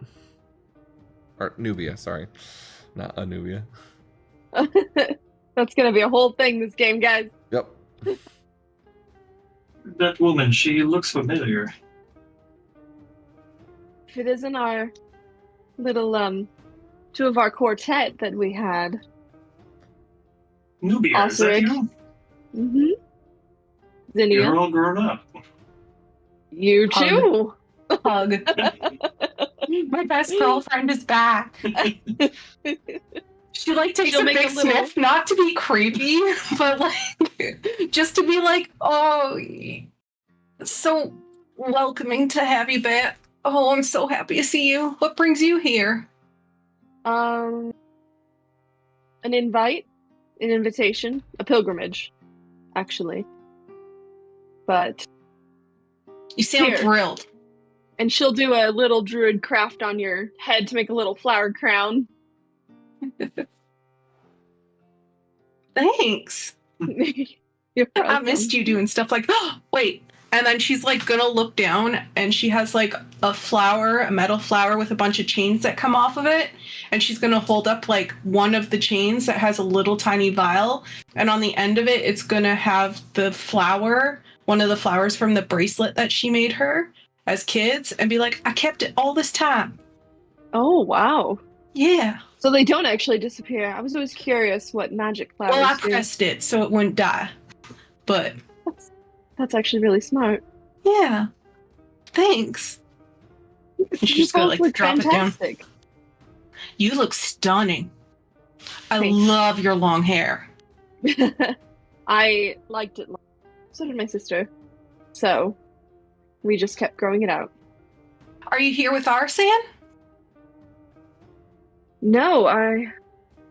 Or Nubia, sorry. Not Anubia. That's gonna be a whole thing this game, guys. Yep. That woman, she looks familiar. If it isn't our little two of our quartet that we had. Nubia, is that you? Mm-hmm. Zinnia. You're all grown up. You too. Hug. My best girlfriend is back. She like takes She'll a make big a little- sniff, not to be creepy, but like just to be like, oh, so welcoming to have you back. Oh, I'm so happy to see you. What brings you here? An invite, an invitation, a pilgrimage, actually. But You sound Here. thrilled. and she'll do a little druid craft on your head to make a little flower crown. Thanks. You're I welcome. missed you doing stuff like, oh, wait. And then she's like gonna look down and she has like a metal flower with a bunch of chains that come off of it. And she's gonna hold up like one of the chains that has a little tiny vial. And on the end of it, it's gonna have the flower, one of the flowers from the bracelet that she made her as kids, and be like, I kept it all this time. Oh, wow. Yeah. So they don't actually disappear. I was always curious what magic flowers Well, I do. pressed it so it wouldn't die. But That's actually really smart. yeah. Thanks. She's just gonna both like look drop it down. fantastic. You look stunning. I Thanks. love your long hair. I liked it. So did my sister. So we just kept growing it out. Are you here with Arsan? No, I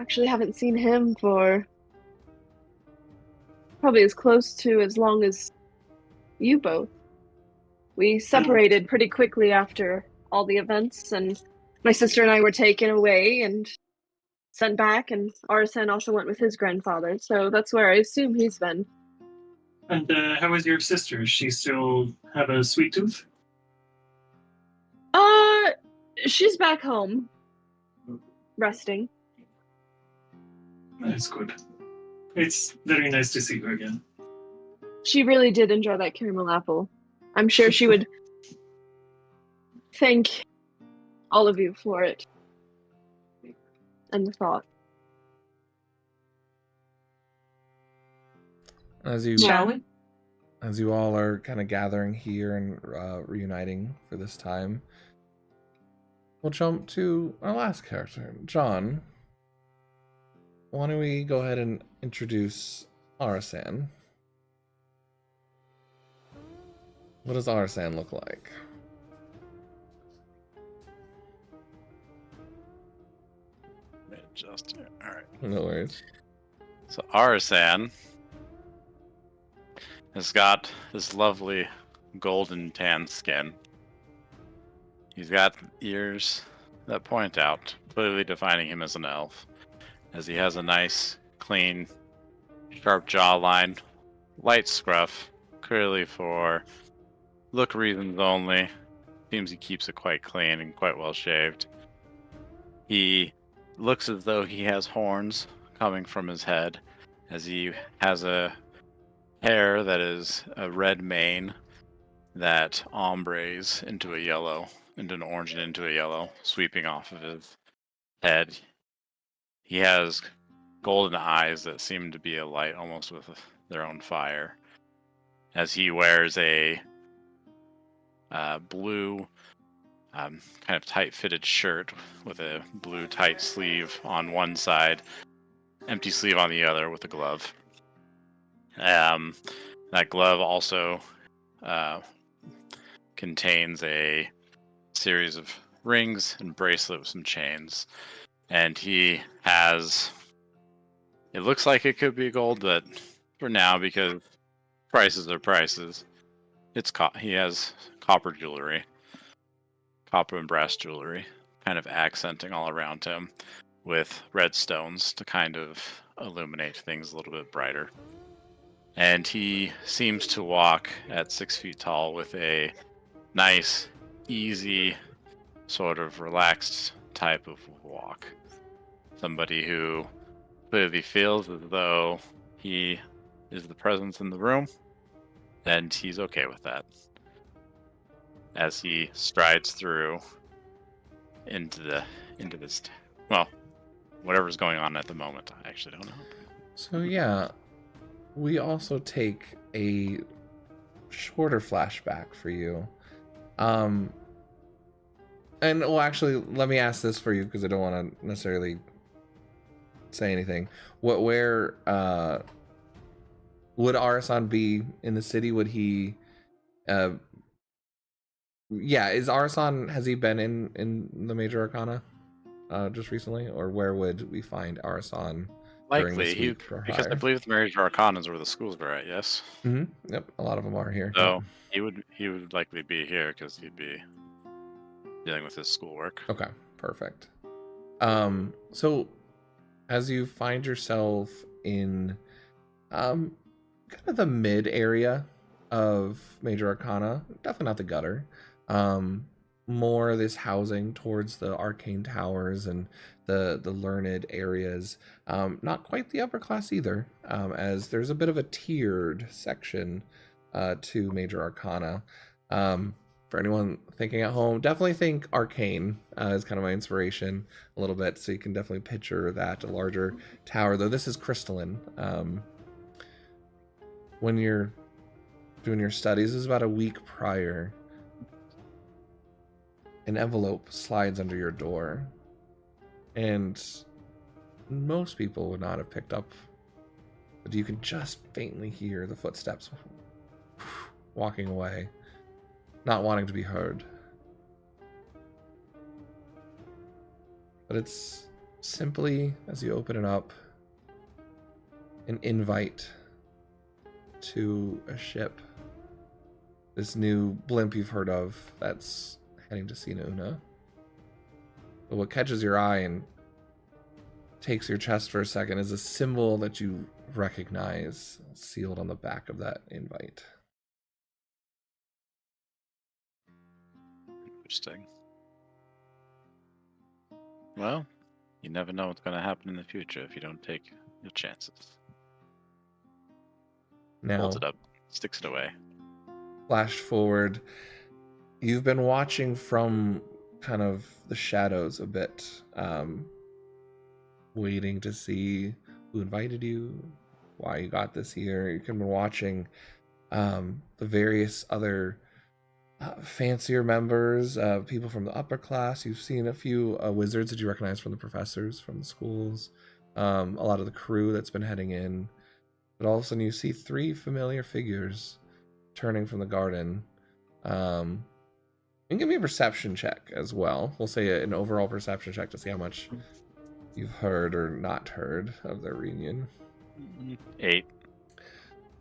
actually haven't seen him for probably as close to as long as you both. We separated pretty quickly after all the events, and my sister and I were taken away and sent back, and Arsen also went with his grandfather, so that's where I assume he's been. And how is your sister? Does she still have a sweet tooth? She's back home, resting. That's good. It's very nice to see her again. She really did enjoy that caramel apple. I'm sure she would thank all of you for it. And the thought. As you Shall we? As you all are kind of gathering here and reuniting for this time, we'll jump to our last character, John. Why don't we go ahead and introduce Arasan? What does Arasan look like? Just all right. No worries. So Arasan has got this lovely golden tan skin. He's got ears that point out, clearly defining him as an elf, as he has a nice, clean, sharp jawline, light scruff, clearly for look reasons only. Seems he keeps it quite clean and quite well shaved. He looks as though he has horns coming from his head, as he has a hair that is a red mane that ombres into a yellow, into an orange and into a yellow, sweeping off of his head. He has golden eyes that seem to be alight almost with their own fire, as he wears a blue kind of tight-fitted shirt with a blue tight sleeve on one side, empty sleeve on the other with a glove. That glove also contains a series of rings and bracelet with some chains. And he has, it looks like it could be gold, but for now, because prices are prices, he has copper jewelry, copper and brass jewelry, kind of accenting all around him with red stones to kind of illuminate things a little bit brighter. And he seems to walk at 6 feet tall with a nice, easy, sort of relaxed type of walk. Somebody who clearly feels as though he is the presence in the room, and he's okay with that. As he strides through into this, well, whatever's going on at the moment. I actually don't know. So yeah, we also take a shorter flashback for you. And well, actually, let me ask this for you because I don't want to necessarily say anything. Where would Arasan be in the city? Would he? Yeah, has he been in the Major Arcana just recently, or where would we find Arasan? Likely, because I believe the Major Arcana is where the schools are at. Yes. Mm-hmm. Yep, a lot of them are here. So he would likely be here because he'd be dealing with his schoolwork. Okay, perfect. So as you find yourself in kind of the mid area of Major Arcana, definitely not the gutter, more this housing towards the arcane towers and the learned areas, not quite the upper class either, as there's a bit of a tiered section to Major Arcana. For anyone thinking at home, definitely think arcane is kind of my inspiration a little bit, so you can definitely picture that, a larger tower, though this is crystalline. When you're doing your studies, is about a week prior, an envelope slides under your door, and most people would not have picked up, but you can just faintly hear the footsteps walking away, not wanting to be heard. But it's simply, as you open it up, an invite to a ship. This new blimp you've heard of that's heading to Sina. But what catches your eye and takes your chest for a second is a symbol that you recognize sealed on the back of that invite. Interesting. Well, you never know what's going to happen in the future if you don't take your chances. Now, Holds it up sticks it away. Flash forward. You've been watching from kind of the shadows a bit, waiting to see who invited you, why you got this here. You can be watching the various other fancier members, people from the upper class. You've seen a few wizards that you recognize from the professors from the schools, a lot of the crew that's been heading in. But all of a sudden you see 3 familiar figures turning from the garden. And give me a perception check as well. We'll say an overall perception check to see how much you've heard or not heard of their reunion. 8.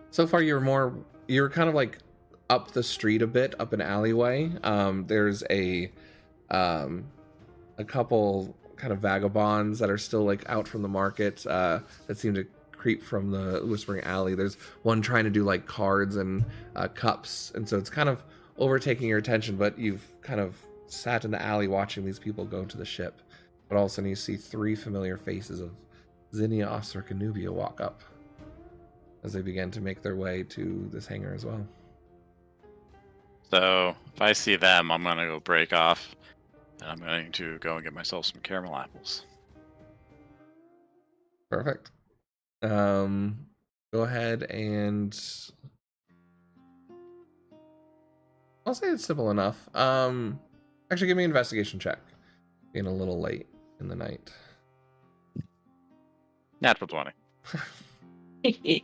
So far you're kind of like up the street a bit, up an alleyway. There's a couple kind of vagabonds that are still like out from the market that seem to creep from the Whispering Alley. There's one trying to do like cards and cups, and so it's kind of overtaking your attention, but you've kind of sat in the alley watching these people go to the ship. But all of a sudden you see 3 familiar faces of Zinnia, Osric, and Nubia walk up as they begin to make their way to this hangar as well. So if I see them, I'm gonna go break off, and I'm going to go and get myself some caramel apples. Perfect. Go ahead and I'll say it's simple enough. Actually, give me an investigation check. Being a little late in the night. Natural 20.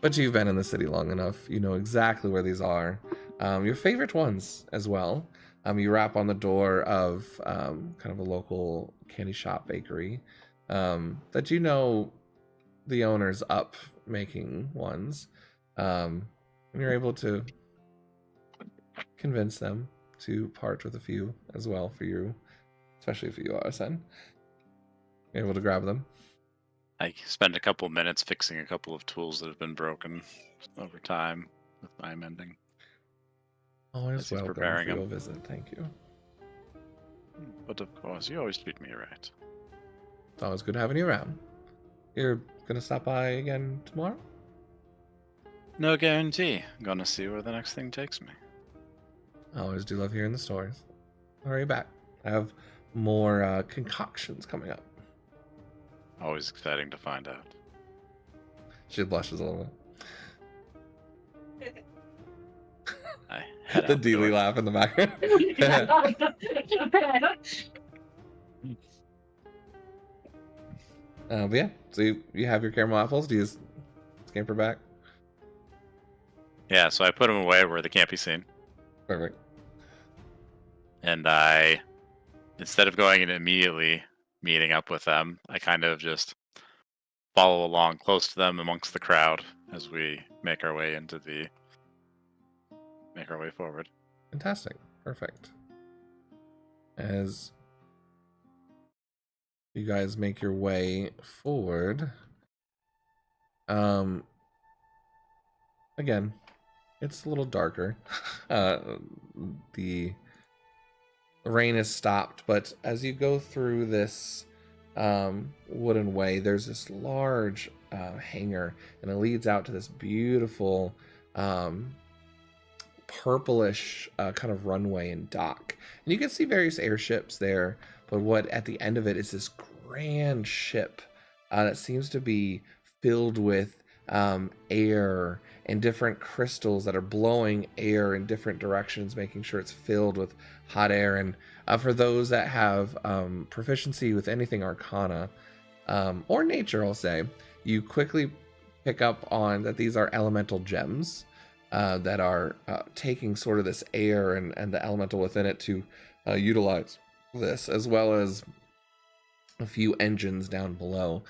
But you've been in the city long enough. You know exactly where these are. Your favorite ones as well. You rap on the door of kind of a local candy shop bakery that you know the owner's up making ones. And you're able to convince them to part with a few as well for you, especially for you, Arsen. You're able to grab them. I spend a couple minutes fixing a couple of tools that have been broken over time with my mending. Always As he's welcome preparing for your them. visit. Thank you. But of course, you always treat me right. It's always good having you around. You're gonna stop by again tomorrow? No guarantee. I'm gonna see where the next thing takes me. I always do love hearing the stories. I'll hurry back. I have more concoctions coming up. Always exciting to find out. She blushes a little I head bit. The out the door. Dealey laugh in the background. But yeah, so you have your caramel apples. Do you just scamper back? Yeah, so I put them away where they can't be seen. Perfect. And I, instead of going and immediately meeting up with them, I kind of just follow along close to them amongst the crowd as we make our way forward. Fantastic. Perfect. As you guys make your way forward, again, it's a little darker. The rain has stopped, but as you go through this wooden way, there's this large hangar, and it leads out to this beautiful purplish kind of runway and dock. And you can see various airships there, but what at the end of it is this grand ship that seems to be filled with air and different crystals that are blowing air in different directions, making sure it's filled with hot air. And for those that have proficiency with anything arcana or nature, I'll say, you quickly pick up on that these are elemental gems that are taking sort of this air and the elemental within it to utilize this, as well as a few engines down below.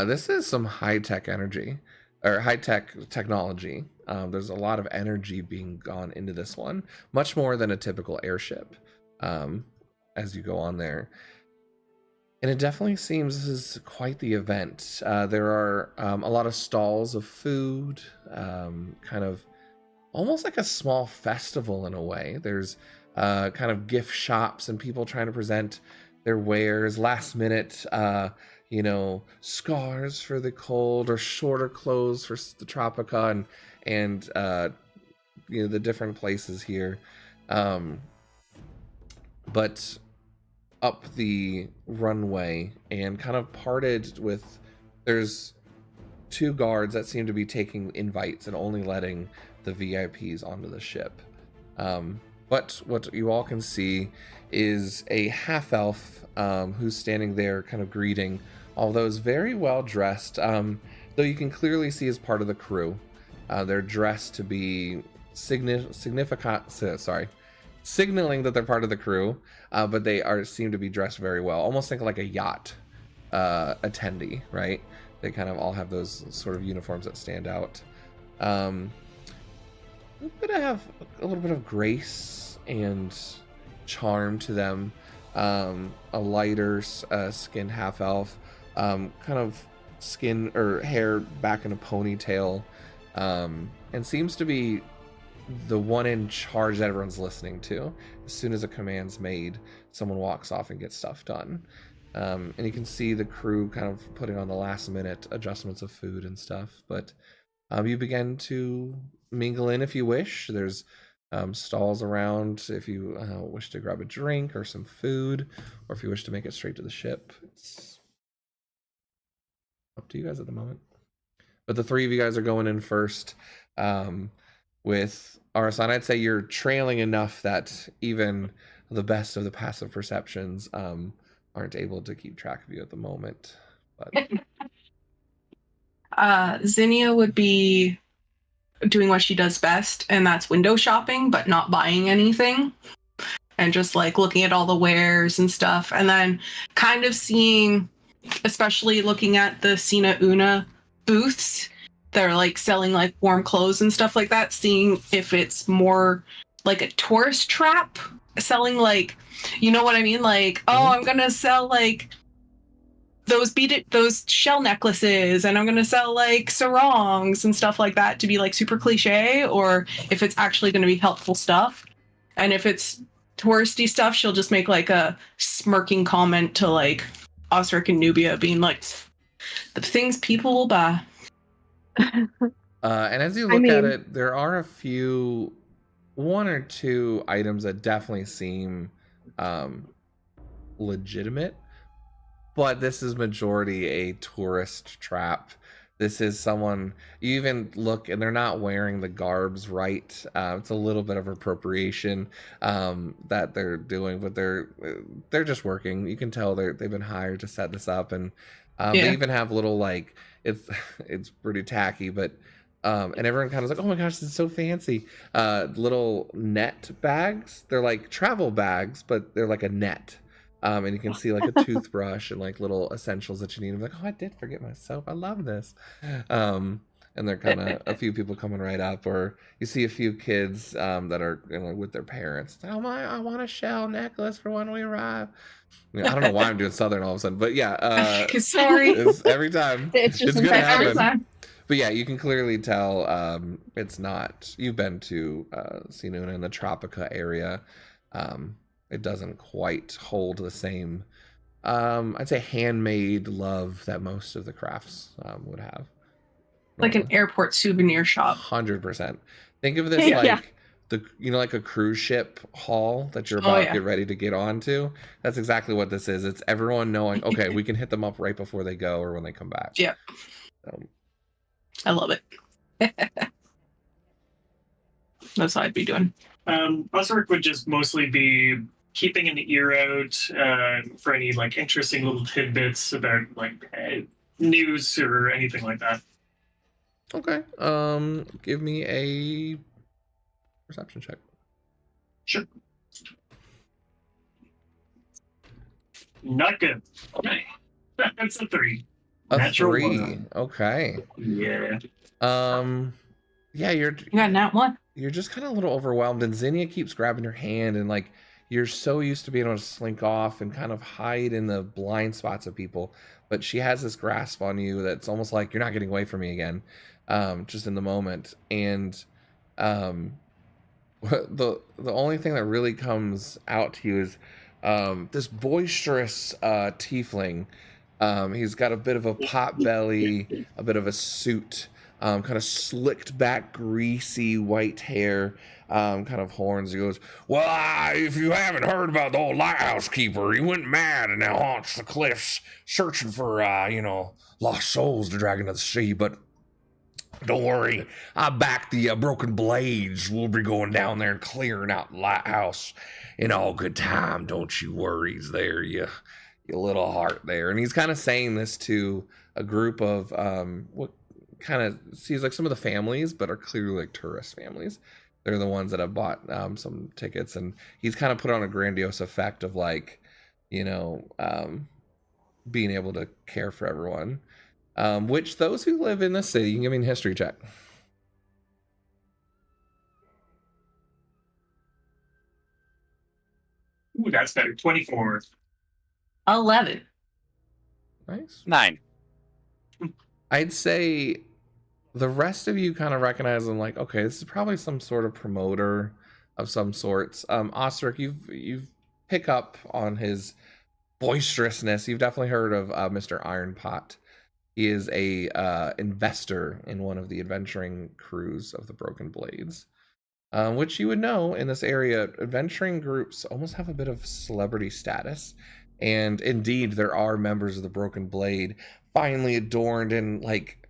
This is some high-tech energy, or high-tech technology. There's a lot of energy being gone into this one, much more than a typical airship as you go on there. And it definitely seems this is quite the event. There are a lot of stalls of food, kind of almost like a small festival in a way. There's kind of gift shops and people trying to present their wares, last minute, scarves for the cold or shorter clothes for the Tropica, and the different places here, but up the runway and kind of parted with, there's 2 guards that seem to be taking invites and only letting the VIPs onto the ship. But what you all can see is a half-elf who's standing there kind of greeting all those very well dressed, though you can clearly see as part of the crew. They're dressed to be signaling that they're part of the crew, but they seem to be dressed very well. Almost think like a yacht attendee, right? They kind of all have those sort of uniforms that stand out. Have a little bit of grace and charm to them. A lighter skinned half elf, kind of skin or hair back in a ponytail, and seems to be the one in charge that everyone's listening to. As soon as a command's made, someone walks off and gets stuff done. And you can see the crew kind of putting on the last minute adjustments of food and stuff. But you begin to mingle in if you wish. There's stalls around if you wish to grab a drink or some food, or if you wish to make it straight to the ship. It's up to you guys at the moment. But the 3 of you guys are going in first. With Arasan, I'd say you're trailing enough that even the best of the passive perceptions aren't able to keep track of you at the moment. But Zinnia would be doing what she does best, and that's window shopping, but not buying anything. And just like looking at all the wares and stuff. And then kind of seeing, especially looking at the Sina Una booths, they're like selling like warm clothes and stuff like that, seeing if it's more like a tourist trap, selling like, you know what I mean? Like, oh, I'm gonna sell like those shell necklaces, and I'm gonna sell like sarongs and stuff like that to be like super cliche, or if it's actually gonna be helpful stuff. And if it's touristy stuff, she'll just make like a smirking comment to like Osric and Nubia, being like, the things people will buy. And as you look at it, there are a few, 1 or 2 items that definitely seem legitimate, but this is majority a tourist trap. This is someone, you even look and they're not wearing the garbs right. It's a little bit of appropriation that they're doing, but they're just working. You can tell they've been hired to set this up, and they even have little like, it's pretty tacky, but and everyone kind of like, oh my gosh, this is so fancy. Little net bags. They're like travel bags, but they're like a net. And you can see like a toothbrush and like little essentials that you need. I'm like, oh, I did forget my soap. I love this. And they're kind of a few people coming right up, or you see a few kids that are with their parents. Oh my, I want a shell necklace for when we arrive. I don't know why I'm doing Southern all of a sudden, but yeah. Sorry. It's every time. It's just gonna happen. Every time. But yeah, you can clearly tell it's not. You've been to Sinuna in the Tropica area. It doesn't quite hold the same, I'd say, handmade love that most of the crafts would have. Like an airport souvenir shop. 100%. Think of this like like a cruise ship hall that you're about to get ready to get onto. That's exactly what this is. It's everyone knowing, okay, we can hit them up right before they go or when they come back. Yeah. I love it. That's what I'd be doing. Buzzwork would just mostly be keeping an ear out for any like interesting little tidbits about like news or anything like that. Okay. Give me a perception check. Sure. Not good. Okay. That's a 3. A Natural 3. 1. Okay. Yeah. Yeah, You got nat 1. You're just kind of a little overwhelmed, and Zinnia keeps grabbing your hand, and like you're so used to being able to slink off and kind of hide in the blind spots of people, but she has this grasp on you that's almost like you're not getting away from me again, just in the moment. And the only thing that really comes out to you is this boisterous tiefling. He's got a bit of a pot belly, a bit of a suit, kind of slicked back, greasy white hair, kind of horns. He goes, well, if you haven't heard about the old lighthouse keeper, he went mad and now haunts the cliffs searching for, lost souls to drag into the sea. But don't worry, I back the broken blades. We'll be going down there and clearing out the lighthouse in all good time. Don't you worries there, you little heart there. And he's kind of saying this to a group of what kind of seems like some of the families, but are clearly like tourist families. They're the ones that have bought some tickets, and he's kind of put on a grandiose effect of like, being able to care for everyone. Which those who live in the city, you can give me a history check. Ooh, that's better. 24. 11. Nice. 9. I'd say the rest of you kind of recognize them like, okay, this is probably some sort of promoter of some sorts. Osric, you've pick up on his boisterousness. You've definitely heard of Mr. Ironpot. He is a investor in one of the adventuring crews of the Broken Blades, which you would know in this area. Adventuring groups almost have a bit of celebrity status, and indeed, there are members of the Broken Blade finely adorned in like,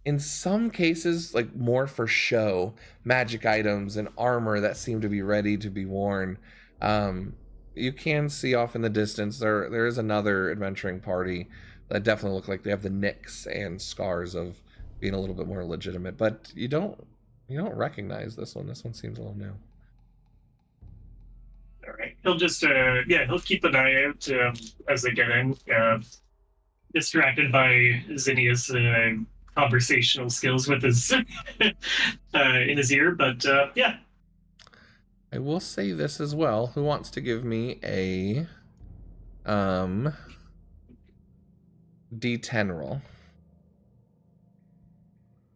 in some cases, like more for show, magic items and armor that seem to be ready to be worn. You can see off in the distance there is another adventuring party that definitely look like they have the nicks and scars of being a little bit more legitimate, but you don't recognize this one. This one seems a little new. All right. He'll just, he'll keep an eye out as they get in, distracted by Zinnia's conversational skills with his in his ear. But yeah. I will say this as well. Who wants to give me a D10 roll?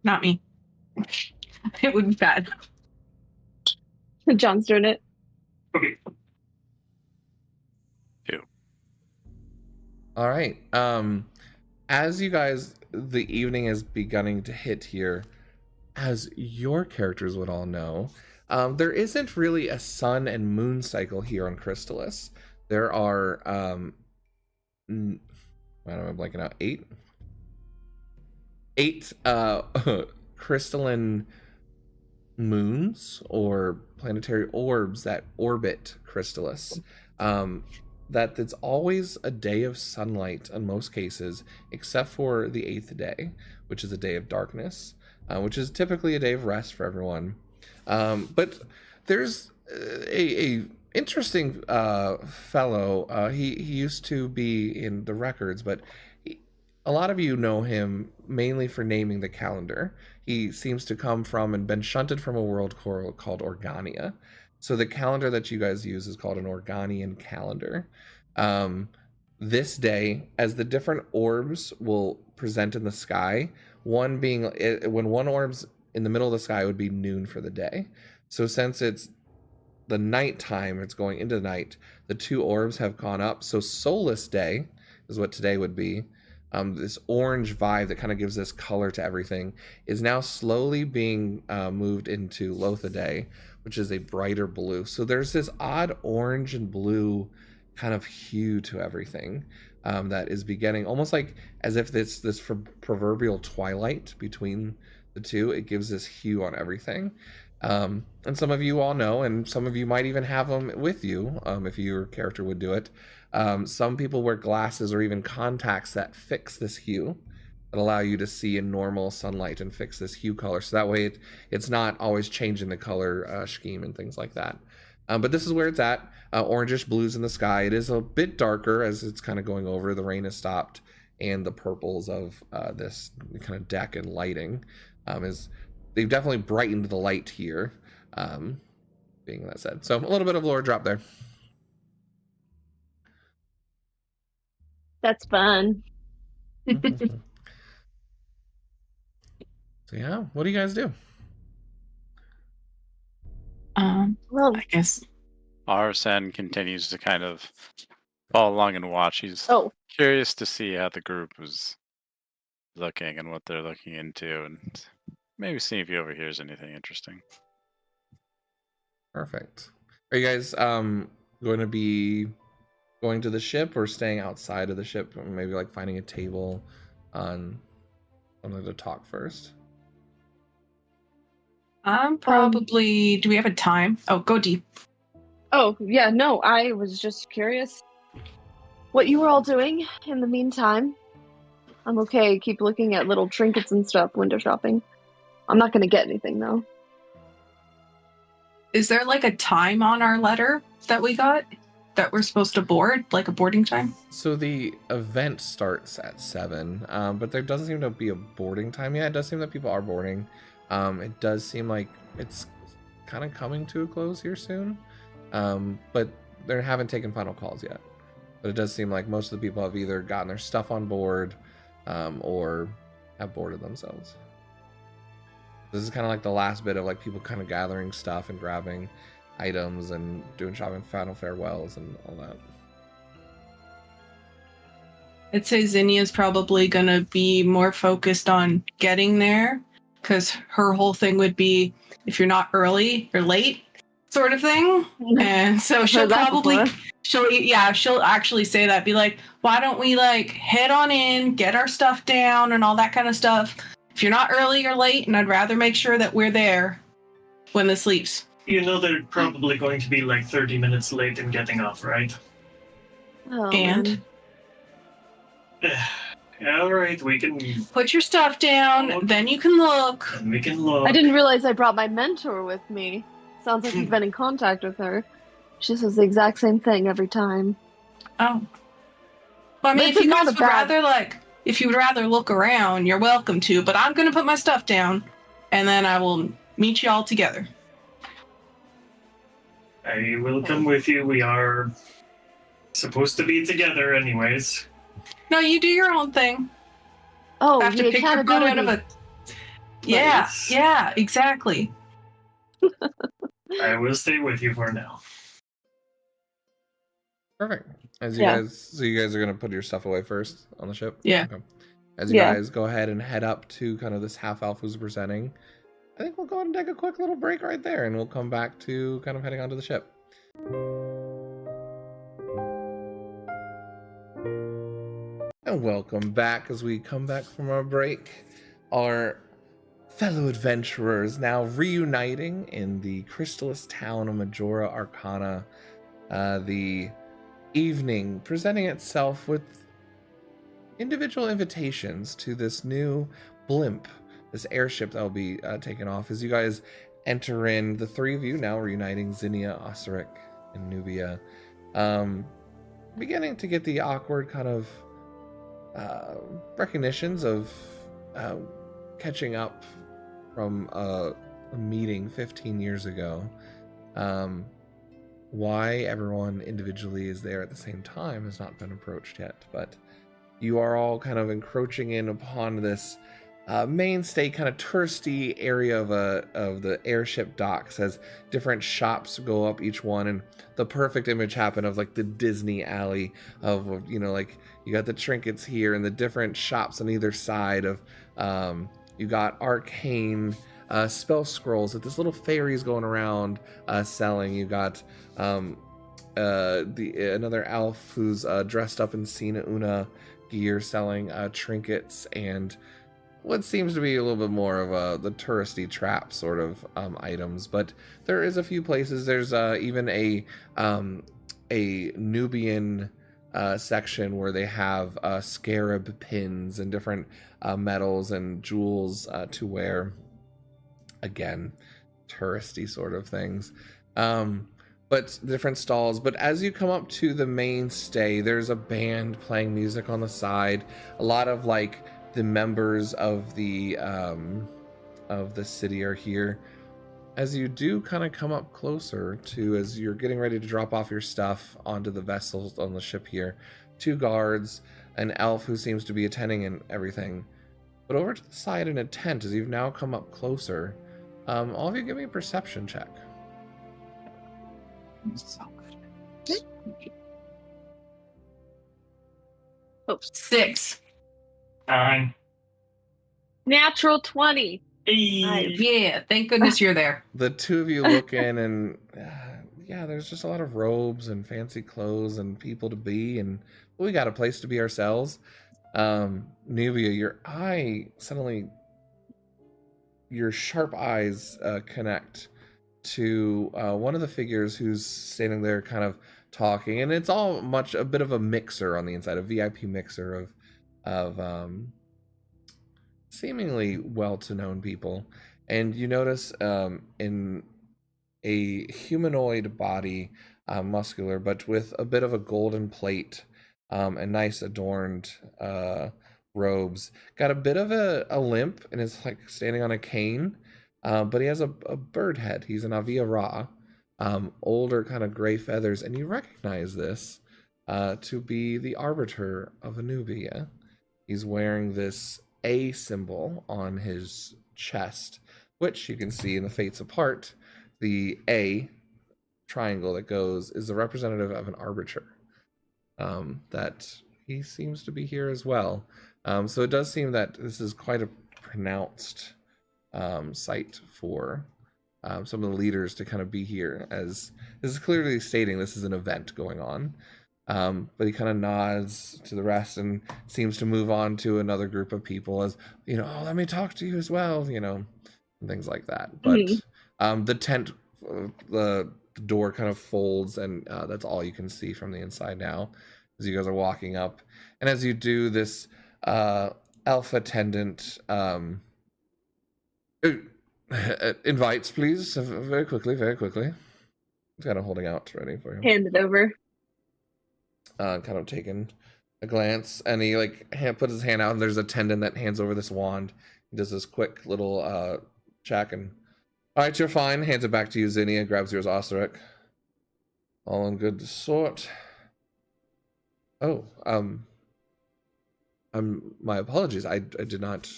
Not me. It would be bad. John's doing it. Okay. 2. All right. As you guys, the evening is beginning to hit here, as your characters would all know, there isn't really a sun and moon cycle here on Crystalis. There are, why am I blanking out? 8 crystalline moons or planetary orbs that orbit Crystalis. That it's always a day of sunlight in most cases, except for the 8th day, which is a day of darkness, which is typically a day of rest for everyone. But there's a interesting fellow. He used to be in the records, but a lot of you know him mainly for naming the calendar. He seems to come from and been shunted from a world called Organia. So the calendar that you guys use is called an Organian calendar. This day, as the different orbs will present in the sky, one being when one orb's in the middle of the sky would be noon for the day. So since it's the nighttime, it's going into the night, the 2 orbs have gone up. So Solus Day is what today would be. This orange vibe that kind of gives this color to everything is now slowly being moved into Lotha Day, which is a brighter blue. So there's this odd orange and blue kind of hue to everything that is beginning, almost like as if this proverbial twilight between the two. It gives this hue on everything. And some of you all know, and some of you might even have them with you if your character would do it. Some people wear glasses or even contacts that fix this hue, that allow you to see in normal sunlight and fix this hue color. So that way it's not always changing the color scheme and things like that. But this is where it's at. Orangish blues in the sky. It is a bit darker as it's kind of going over. The rain has stopped, and the purples of this kind of deck and lighting they've definitely brightened the light here. Being that said, so a little bit of lore drop there. That's fun. So yeah, what do you guys do? Well, I guess Arsen continues to kind of follow along and watch. He's curious to see how the group is looking and what they're looking into, and maybe see if he overhears anything interesting. Perfect. Are you guys going to be going to the ship or staying outside of the ship? Or maybe like finding a table on something to talk first. I'm probably. Do we have a time? Oh, go deep. Oh, yeah, no, I was just curious what you were all doing in the meantime. I'm okay. Keep looking at little trinkets and stuff, window shopping. I'm not going to get anything, though. Is there like a time on our letter that we got that we're supposed to board, like a boarding time? So the event starts at 7, but there doesn't seem to be a boarding time yet. It does seem that people are boarding. It does seem like it's kind of coming to a close here soon, but they haven't taken final calls yet. But it does seem like most of the people have either gotten their stuff on board or have boarded themselves. This is kind of like the last bit of like people kind of gathering stuff and grabbing items and doing shopping, final farewells and all that. I'd say Zinnia's probably going to be more focused on getting there, because her whole thing would be, if you're not early, you're late, sort of thing. And so she'll actually say that, be like, why don't we like head on in, get our stuff down and all that kind of stuff. If you're not early, you're late, and I'd rather make sure that we're there when this leaves. You know they're probably going to be like 30 minutes late in getting off, right? Oh, And? man. All right, we can... Put your stuff down, then you can look. And we can look. I didn't realize I brought my mentor with me. Sounds like you've been in contact with her. She says the exact same thing every time. Oh. Well, I mean, if you guys would rather, like, if you would rather look around, you're welcome to, but I'm going to put my stuff down, and then I will meet you all together. I will come with you. We are supposed to be together anyways. No, you do your own thing. Oh, I have to pick your butt out of a... Yeah, Nice. yeah, exactly. I will stay with you for now. Perfect. As you guys are gonna put your stuff away first on the ship? Yeah. Okay. As you guys go ahead and head up to kind of this half elf who's presenting, I think we'll go ahead and take a quick little break right there, and we'll come back to kind of heading onto the ship. And welcome back as we come back from our break. Our fellow adventurers now reuniting in the crystallis town of Majora Arcana. The evening presenting itself with individual invitations to this new blimp, this airship that will be taken off. As you guys enter in, the three of you now reuniting, Zinnia, Osiric, and Nubia, beginning to get the awkward kind of recognitions of catching up from a meeting 15 years ago. Why everyone individually is there at the same time has not been approached yet, but you are all kind of encroaching in upon this mainstay kind of touristy area of the airship docks as different shops go up each one, and the perfect image happened of like the Disney alley of, you know, like you got the trinkets here and the different shops on either side of you got arcane spell scrolls that this little fairy is going around selling. You got another elf who's dressed up in Sina Una gear selling trinkets and what seems to be a little bit more of the touristy trap sort of items. But there is a few places. There's even a Nubian section where they have scarab pins and different metals and jewels to wear. Again, touristy sort of things. But different stalls. But as you come up to the mainstay, there's a band playing music on the side. A lot of like the members of the city are here. As you do kind of come up closer to, as you're getting ready to drop off your stuff onto the vessels on the ship here, 2 guards, an elf who seems to be attending and everything. But over to the side in a tent, as you've now come up closer, all of you give me a perception check. So good. 6. 9. Natural 20. Yeah, thank goodness you're there. The two of you look in, and yeah, there's just a lot of robes and fancy clothes and people to be, and we got a place to be ourselves. Nubia, your sharp eyes connect to one of the figures who's standing there kind of talking, and it's all a bit of a mixer on the inside, a VIP mixer of seemingly well-to-known people. And you notice in a humanoid body, muscular, but with a bit of a golden plate and nice adorned robes, got a bit of a limp and is like standing on a cane, but he has a bird head. He's an Avia Ra, older, kind of gray feathers, and you recognize this to be the Arbiter of Anubia. He's wearing this A symbol on his chest, which you can see in the Fates Apart. The A triangle that goes is the representative of an arbiter. That he seems to be here as well. So it does seem that this is quite a pronounced site for some of the leaders to kind of be here, as this is clearly stating this is an event going on. But he kind of nods to the rest and seems to move on to another group of people as, oh, let me talk to you as well, and things like that. But the tent, the door kind of folds, and that's all you can see from the inside now as you guys are walking up. And as you do, this elf attendant invites, please, very quickly. He's kind of holding out ready for you. Hand it over. Kind of taking a glance, and he puts his hand out, and there's a attendant that hands over this wand. He does this quick little check, and all right, you're fine. Hands it back to you, Zinnia. Grabs yours, Osteric. All in good sort. Oh, my apologies. I did not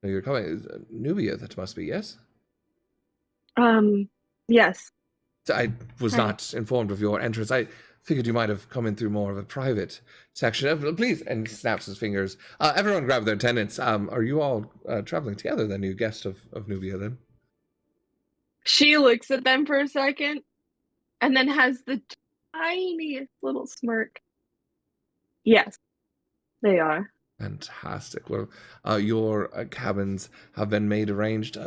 know you were coming. Nubia, that must be, yes? Yes. I was not informed of your entrance. I figured you might have come in through more of a private section. Please, and he snaps his fingers. Everyone grab their attendants. Are you all traveling together, then, you guest of Nubia, then? She looks at them for a second, and then has the tiniest little smirk. Yes, they are. Fantastic. Well, your cabins have been arranged.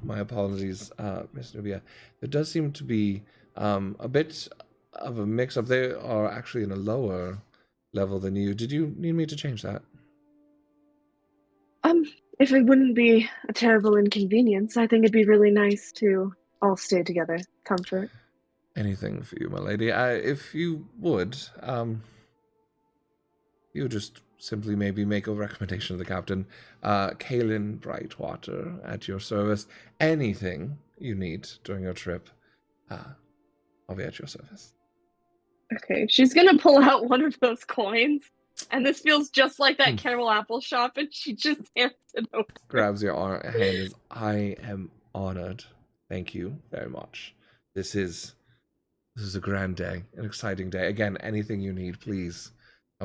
My apologies, Miss Nubia. There does seem to be a bit of a mix-up. They are actually in a lower level than you. Did you need me to change that? If it wouldn't be a terrible inconvenience, I think it'd be really nice to all stay together. Comfort. Anything for you, my lady. If you would, you just simply maybe make a recommendation to the captain. Kaelin Brightwater at your service. Anything you need during your trip, I'll be at your service. Okay, she's gonna pull out one of those coins, and this feels just like that caramel apple shop, and she just hands it over. Grabs your hand. I am honored. Thank you very much. This is a grand day, an exciting day. Again, anything you need, please.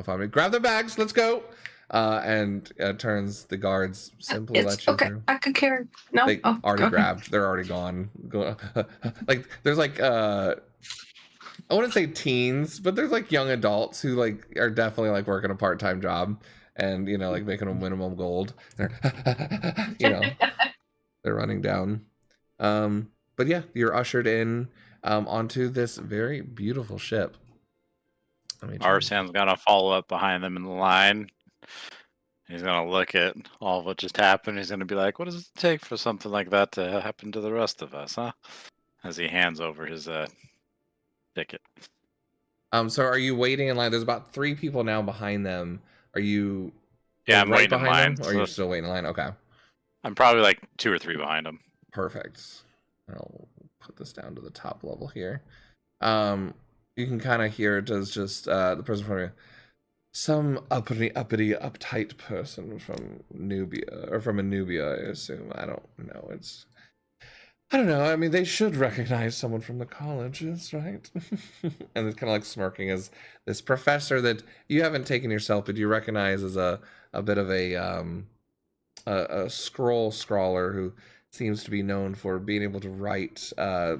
Find me. Grab the bags. Let's go. And turns the guards. Simply let you through. I could carry. No, They already grabbed. They're already gone. There's I wouldn't say teens, but there's young adults who are definitely working a part-time job and making a minimum gold. They're they're running down. But yeah, you're ushered in onto this very beautiful ship. Arsan's gonna follow up behind them in the line. He's gonna look at all of what just happened. He's gonna be like, "What does it take for something like that to happen to the rest of us, huh?" As he hands over his ticket. So are you waiting in line? There's about 3 people now behind them. Are you? Yeah, I'm waiting in line. Them, or are you still waiting in line? Okay. I'm probably 2 or 3 behind him. Perfect. I'll put this down to the top level here. You can kind of hear it as just the person from some uppity, uptight person from Nubia, or from Anubia, I assume. I don't know. I don't know. I mean, they should recognize someone from the colleges, right? And it's kind of like smirking as this professor that you haven't taken yourself, but you recognize as a bit of a scrawler who seems to be known for being able to write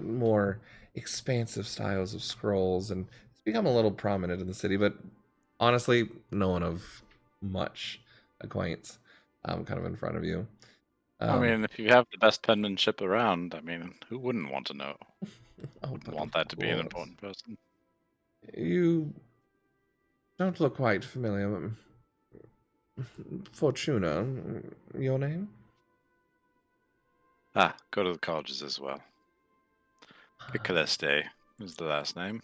more expansive styles of scrolls, and it's become a little prominent in the city, but honestly, no one of much acquaintance kind of in front of you. I mean, if you have the best penmanship around, I mean, who wouldn't want to know? Wouldn't want that to be an important person. You don't look quite familiar. Fortuna, your name? Go to the colleges as well. Picoleste is the last name.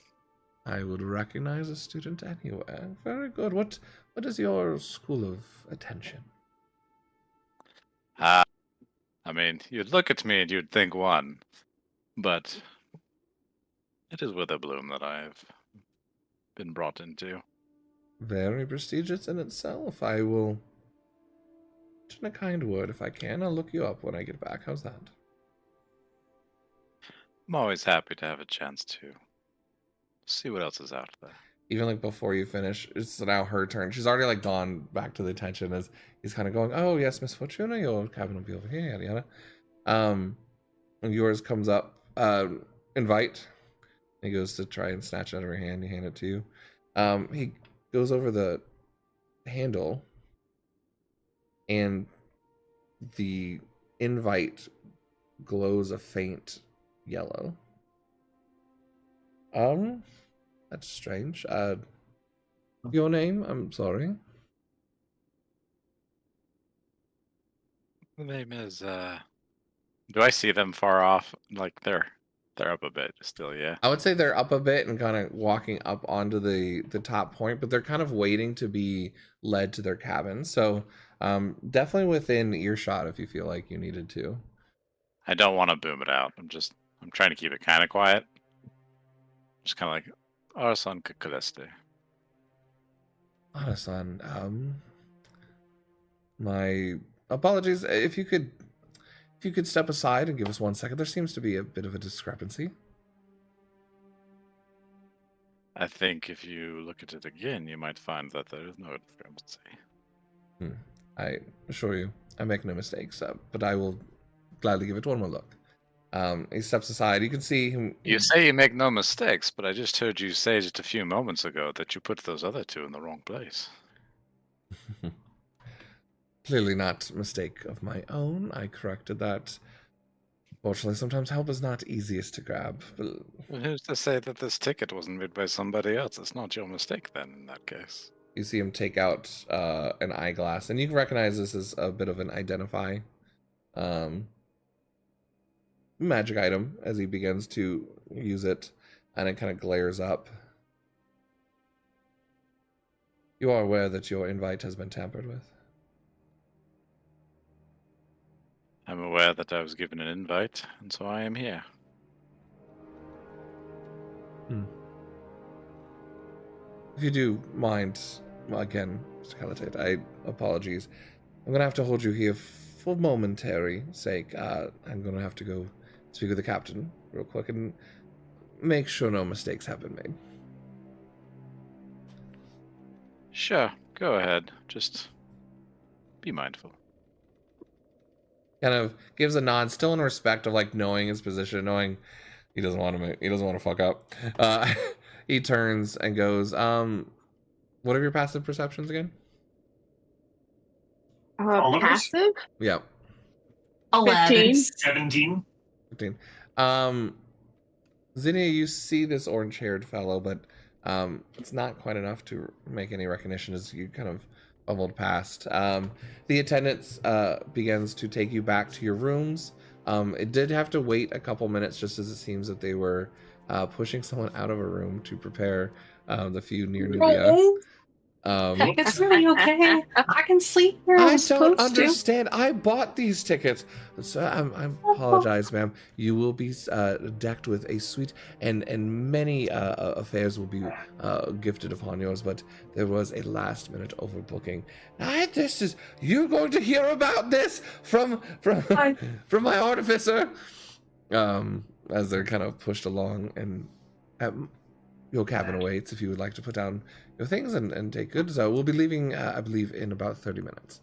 I would recognize a student anywhere. Very good. What is your school of attention? I mean, you'd look at me and you'd think one, but it is Witherbloom that I've been brought into. Very prestigious in itself. I will put in a kind word if I can. I'll look you up when I get back. How's that? I'm always happy to have a chance to see what else is out there. Even like before you finish, it's now her turn. She's already like gone back to the attention as he's kind of going, "Oh yes, Miss Fortuna, your cabin will be over here, yada yada." And yours comes up, invite. He goes to try and snatch it out of her hand. You hand it to you. He goes over the handle, and the invite glows a faint yellow. That's strange. Your name? I'm sorry. The name is, do I see them far off? Like, they're up a bit still, yeah? I would say they're up a bit and kind of walking up onto the top point, but they're kind of waiting to be led to their cabin. So, definitely within earshot if you feel like you needed to. I don't want to boom it out. I'm trying to keep it kind of quiet. Just kind of like, Arsan Kakaleste. Arasan, my apologies. If you could step aside and give us 1 second, there seems to be a bit of a discrepancy. I think if you look at it again, you might find that there is no discrepancy. I assure you, I make no mistakes, but I will gladly give it one more look. He steps aside. You can see him. You say you make no mistakes, but I just heard you say just a few moments ago that you put those other two in the wrong place. Clearly not a mistake of my own. I corrected that. Fortunately, sometimes help is not easiest to grab. But Well, who's to say that this ticket wasn't made by somebody else? It's not your mistake then, in that case. you see him take out an eyeglass, and you can recognize this as a bit of an identify magic item as he begins to use it, and it kind of glares up. You are aware that your invite has been tampered with? I'm aware that I was given an invite, and so I am here. If you do mind, well, again, Mr. Calatate, I apologies. I'm going to have to hold you here for momentary sake. I'm going to have to go speak with the captain real quick and make sure no mistakes have been made. Sure, go ahead. Just be mindful. Kind of gives a nod, still in respect of like knowing his position, knowing he doesn't want to fuck up. He turns and goes, what are your passive perceptions again? Passive? Yeah. 11. 17. 15. Zinnia, you see this orange-haired fellow, but it's not quite enough to make any recognition as you kind of bumbled past. The attendants begins to take you back to your rooms. It did have to wait a couple minutes, just as it seems that they were pushing someone out of a room to prepare the feud near Nubia. It's really okay. I can sleep where I I'm don't supposed to. understand. I bought these tickets. So I apologize, ma'am. You will be decked with a suite, and many affairs will be gifted upon yours, but there was a last-minute overbooking. You're going to hear about this from my artificer. as they're kind of pushed along, and your cabin awaits if you would like to put down your things and take goods. We'll be leaving, I believe, in about 30 minutes.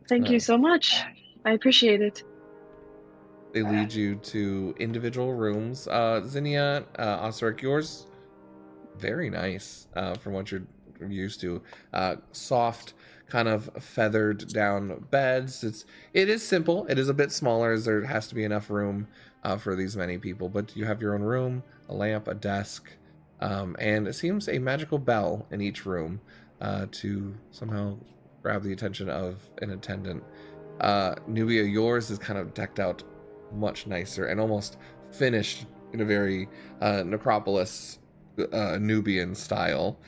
Thank you so much. I appreciate it. They lead you to individual rooms. Zinnia, Osric, yours, very nice from what you're used to. Soft, kind of feathered down beds. It is simple. It is a bit smaller, as there has to be enough room for these many people. But you have your own room, a lamp, a desk, and it seems a magical bell in each room to somehow grab the attention of an attendant. Nubia, yours is kind of decked out much nicer and almost finished in a very necropolis Nubian style.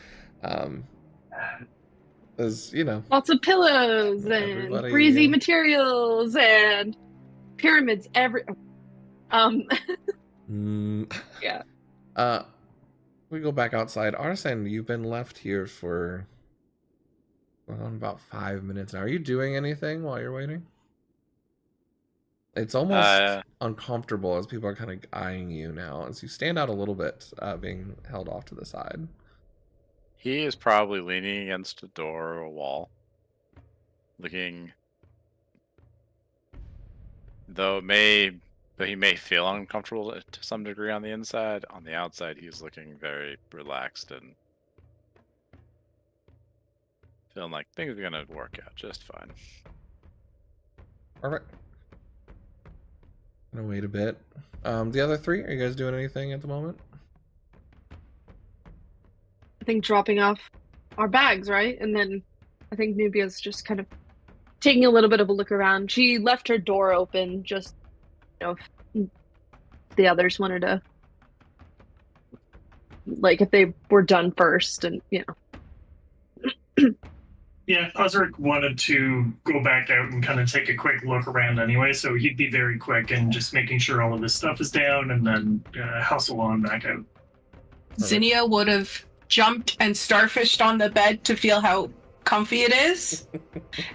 As you know, lots of pillows and breezy materials and pyramids yeah. We go back outside. Arsen, you've been left here for about 5 minutes now. Are you doing anything while you're waiting? It's almost uncomfortable as people are kind of eyeing you now as you stand out a little bit, being held off to the side. He is probably leaning against a door or a wall, looking. Though he may feel uncomfortable to some degree on the inside. On the outside, he's looking very relaxed and feeling like things are gonna work out just fine. All right. Gonna wait a bit. The other three, are you guys doing anything at the moment? I think dropping off our bags, right? And then I think Nubia's just kind of taking a little bit of a look around. She left her door open, just, if the others wanted to, like, if they were done first, and Yeah, Osric wanted to go back out and kind of take a quick look around anyway, so he'd be very quick and just making sure all of his stuff is down and then hustle on back out. Zinnia would have jumped and starfished on the bed to feel how comfy it is,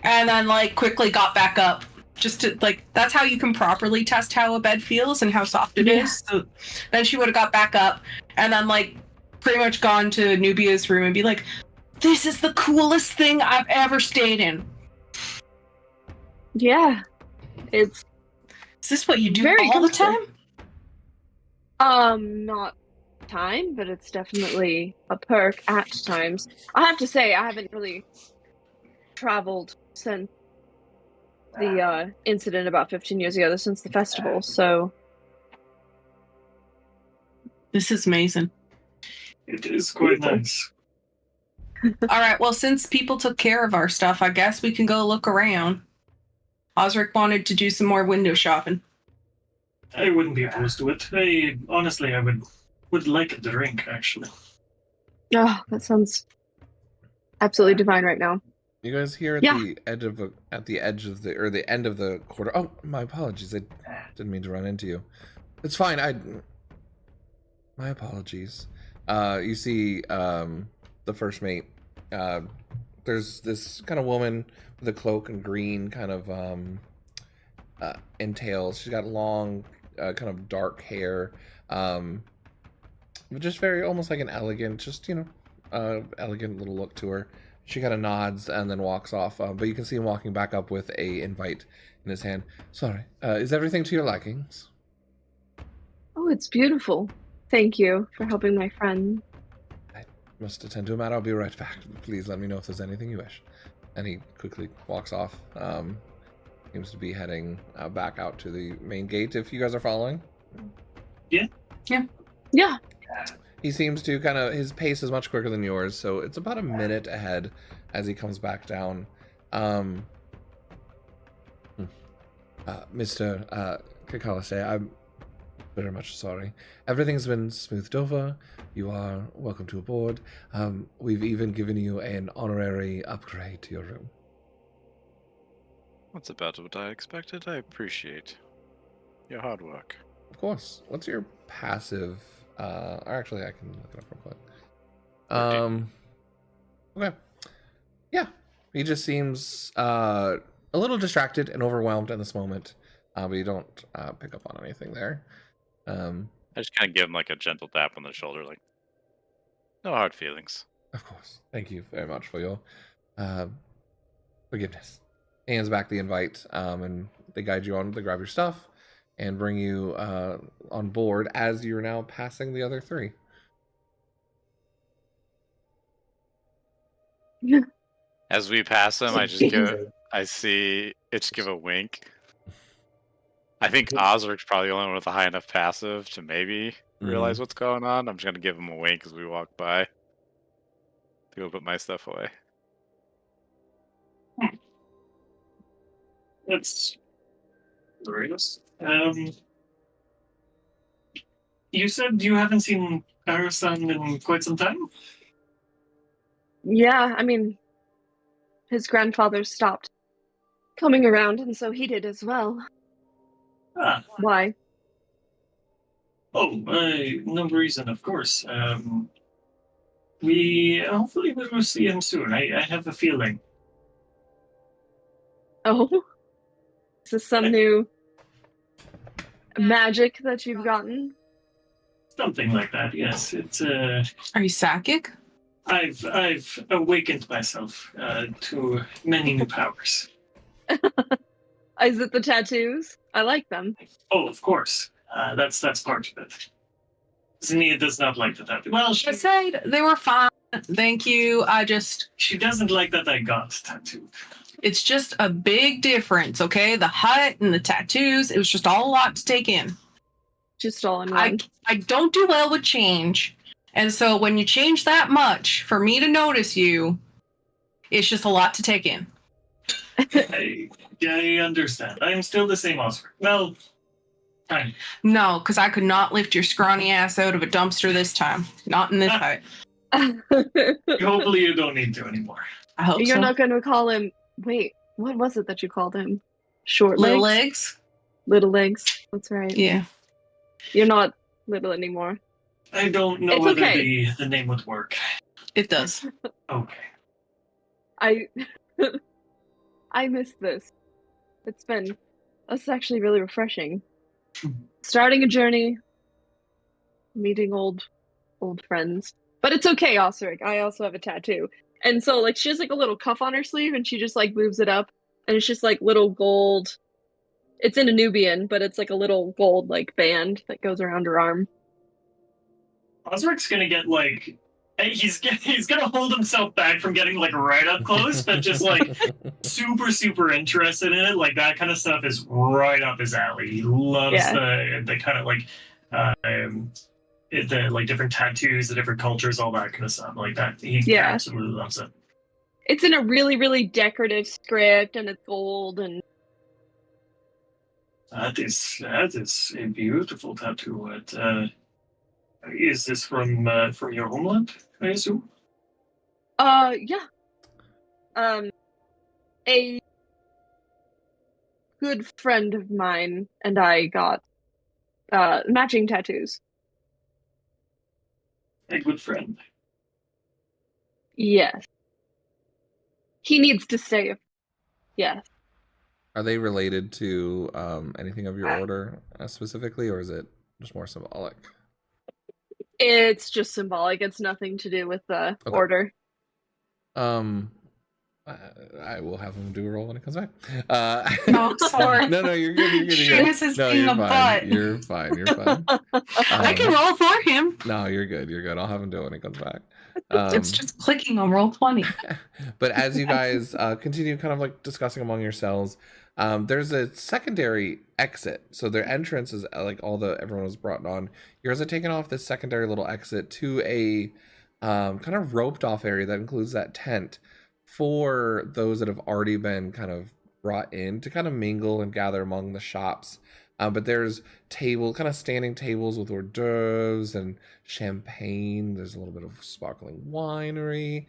and then quickly got back up. Just to that's how you can properly test how a bed feels and how soft it is. So then she would have got back up and then pretty much gone to Nubia's room and be like, "This is the coolest thing I've ever stayed in." Yeah, is this what you do all the time? Not time, but it's definitely a perk at times. I have to say, I haven't really traveled since the incident about 15 years ago, since the festival, so this is amazing. It is quite nice. All right, well, since people took care of our stuff, I guess we can go look around. Osric wanted to do some more window shopping. I wouldn't be opposed to it. Honestly, I would like a drink, actually. Oh, that sounds absolutely divine right now. You guys hear at the end of the quarter. Oh, my apologies. I didn't mean to run into you. It's fine. My apologies. You see the first mate. There's this kind of woman with a cloak and green kind of entails. She's got long, kind of dark hair, but just very almost like an elegant, elegant little look to her. She kind of nods and then walks off, but you can see him walking back up with a invite in his hand. Sorry, is everything to your likings? Oh, it's beautiful. Thank you for helping my friend. I must attend to a matter. I'll be right back. Please let me know if there's anything you wish. And he quickly walks off. Seems to be heading back out to the main gate, if you guys are following. Yeah. He seems to his pace is much quicker than yours, so it's about a minute ahead as he comes back down. Mr. Kakalase, I'm very much sorry. Everything's been smoothed over. You are welcome to aboard. We've even given you an honorary upgrade to your room. That's about what I expected. I appreciate your hard work. Of course. What's your passive? Or actually, I can look it up real quick. Okay. Yeah. He just seems a little distracted and overwhelmed in this moment. but you don't pick up on anything there. I just kind of give him like a gentle tap on the shoulder, like, no hard feelings. Of course. Thank you very much for your forgiveness. Hands back the invite, and they guide you on to grab your stuff and bring you on board as you're now passing the other three. As we pass him, I just give a wink. I think Osric's probably the only one with a high enough passive to maybe realize what's going on. I'm just gonna give him a wink as we walk by to go put my stuff away. That's curious. You said you haven't seen Arasan in quite some time? Yeah, I mean, his grandfather stopped coming around, and so he did as well. Ah. Why? Oh, no reason, of course. We hopefully will see him soon. I have a feeling. Oh? Is this some new magic that you've gotten? Something like that, yes. It's Are you psychic? I've awakened myself to many new powers. Is it the tattoos? I like them. Oh, of course. That's part of it. Zinnia does not like the tattoo. Well, I said they were fine. Thank you. She doesn't like that I got tattooed. It's just a big difference, okay? The hut and the tattoos, it was just all a lot to take in. Just all in one. I don't do well with change. And so when you change that much, for me to notice you, it's just a lot to take in. I understand. I am still the same Oscar. Well, kind of. No, because I could not lift your scrawny ass out of a dumpster this time. Not in this hut. Hopefully you don't need to anymore. I hope You're so. not going to call him... Wait, what was it that you called him? Short legs? Little legs? Little legs. That's right. Yeah. You're not little anymore. I don't know It's whether okay. the name would work. It does. Okay. I miss this. It's actually really refreshing. Starting a journey, meeting old friends. But it's okay, Osric. I also have a tattoo. And so like she has like a little cuff on her sleeve and she just like moves it up and it's just like little gold. It's in a Nubian, but it's like a little gold like band that goes around her arm. Osric's gonna get like he's gonna hold himself back from getting like right up close, but just like super interested in it. Like that kind of stuff is right up his alley. He loves the kind of like the like different tattoos, the different cultures, all that kind of stuff like that. He absolutely loves it. It's in a really decorative script and it's gold and that is a beautiful tattoo. Is this from your homeland, I assume? Yeah. A good friend of mine and I got matching tattoos. A good friend. Yes. He needs to stay. Yes. Are they related to anything of your order specifically, or is it just more symbolic? It's just symbolic. It's nothing to do with the order. I will have him do a roll when it comes back. Oh, sorry. No, you're good. Seamus is being a butt. You're fine. I can roll for him. No, you're good. I'll have him do it when he comes back. It's just clicking on roll 20. But as you guys continue kind of like discussing among yourselves, there's a secondary exit. So their entrance is like everyone was brought on. You guys are taking off this secondary little exit to a kind of roped off area that includes that tent for those that have already been kind of brought in to kind of mingle and gather among the shops. But there's kind of standing tables with hors d'oeuvres and champagne. There's a little bit of sparkling winery,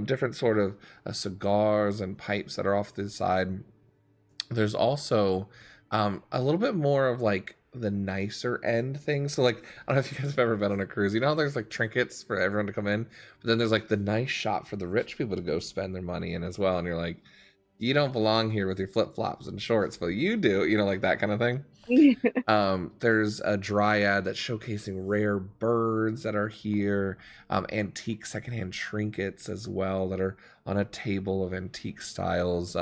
different sort of cigars and pipes that are off to the side. There's also a little bit more of like the nicer end things. So like, I don't know if you guys have ever been on a cruise. You know how there's like trinkets for everyone to come in, but then there's like the nice shop for the rich people to go spend their money in as well. And you're like, you don't belong here with your flip-flops and shorts, but you do, like that kind of thing. There's a dryad that's showcasing rare birds that are here, antique secondhand trinkets as well that are on a table of antique styles.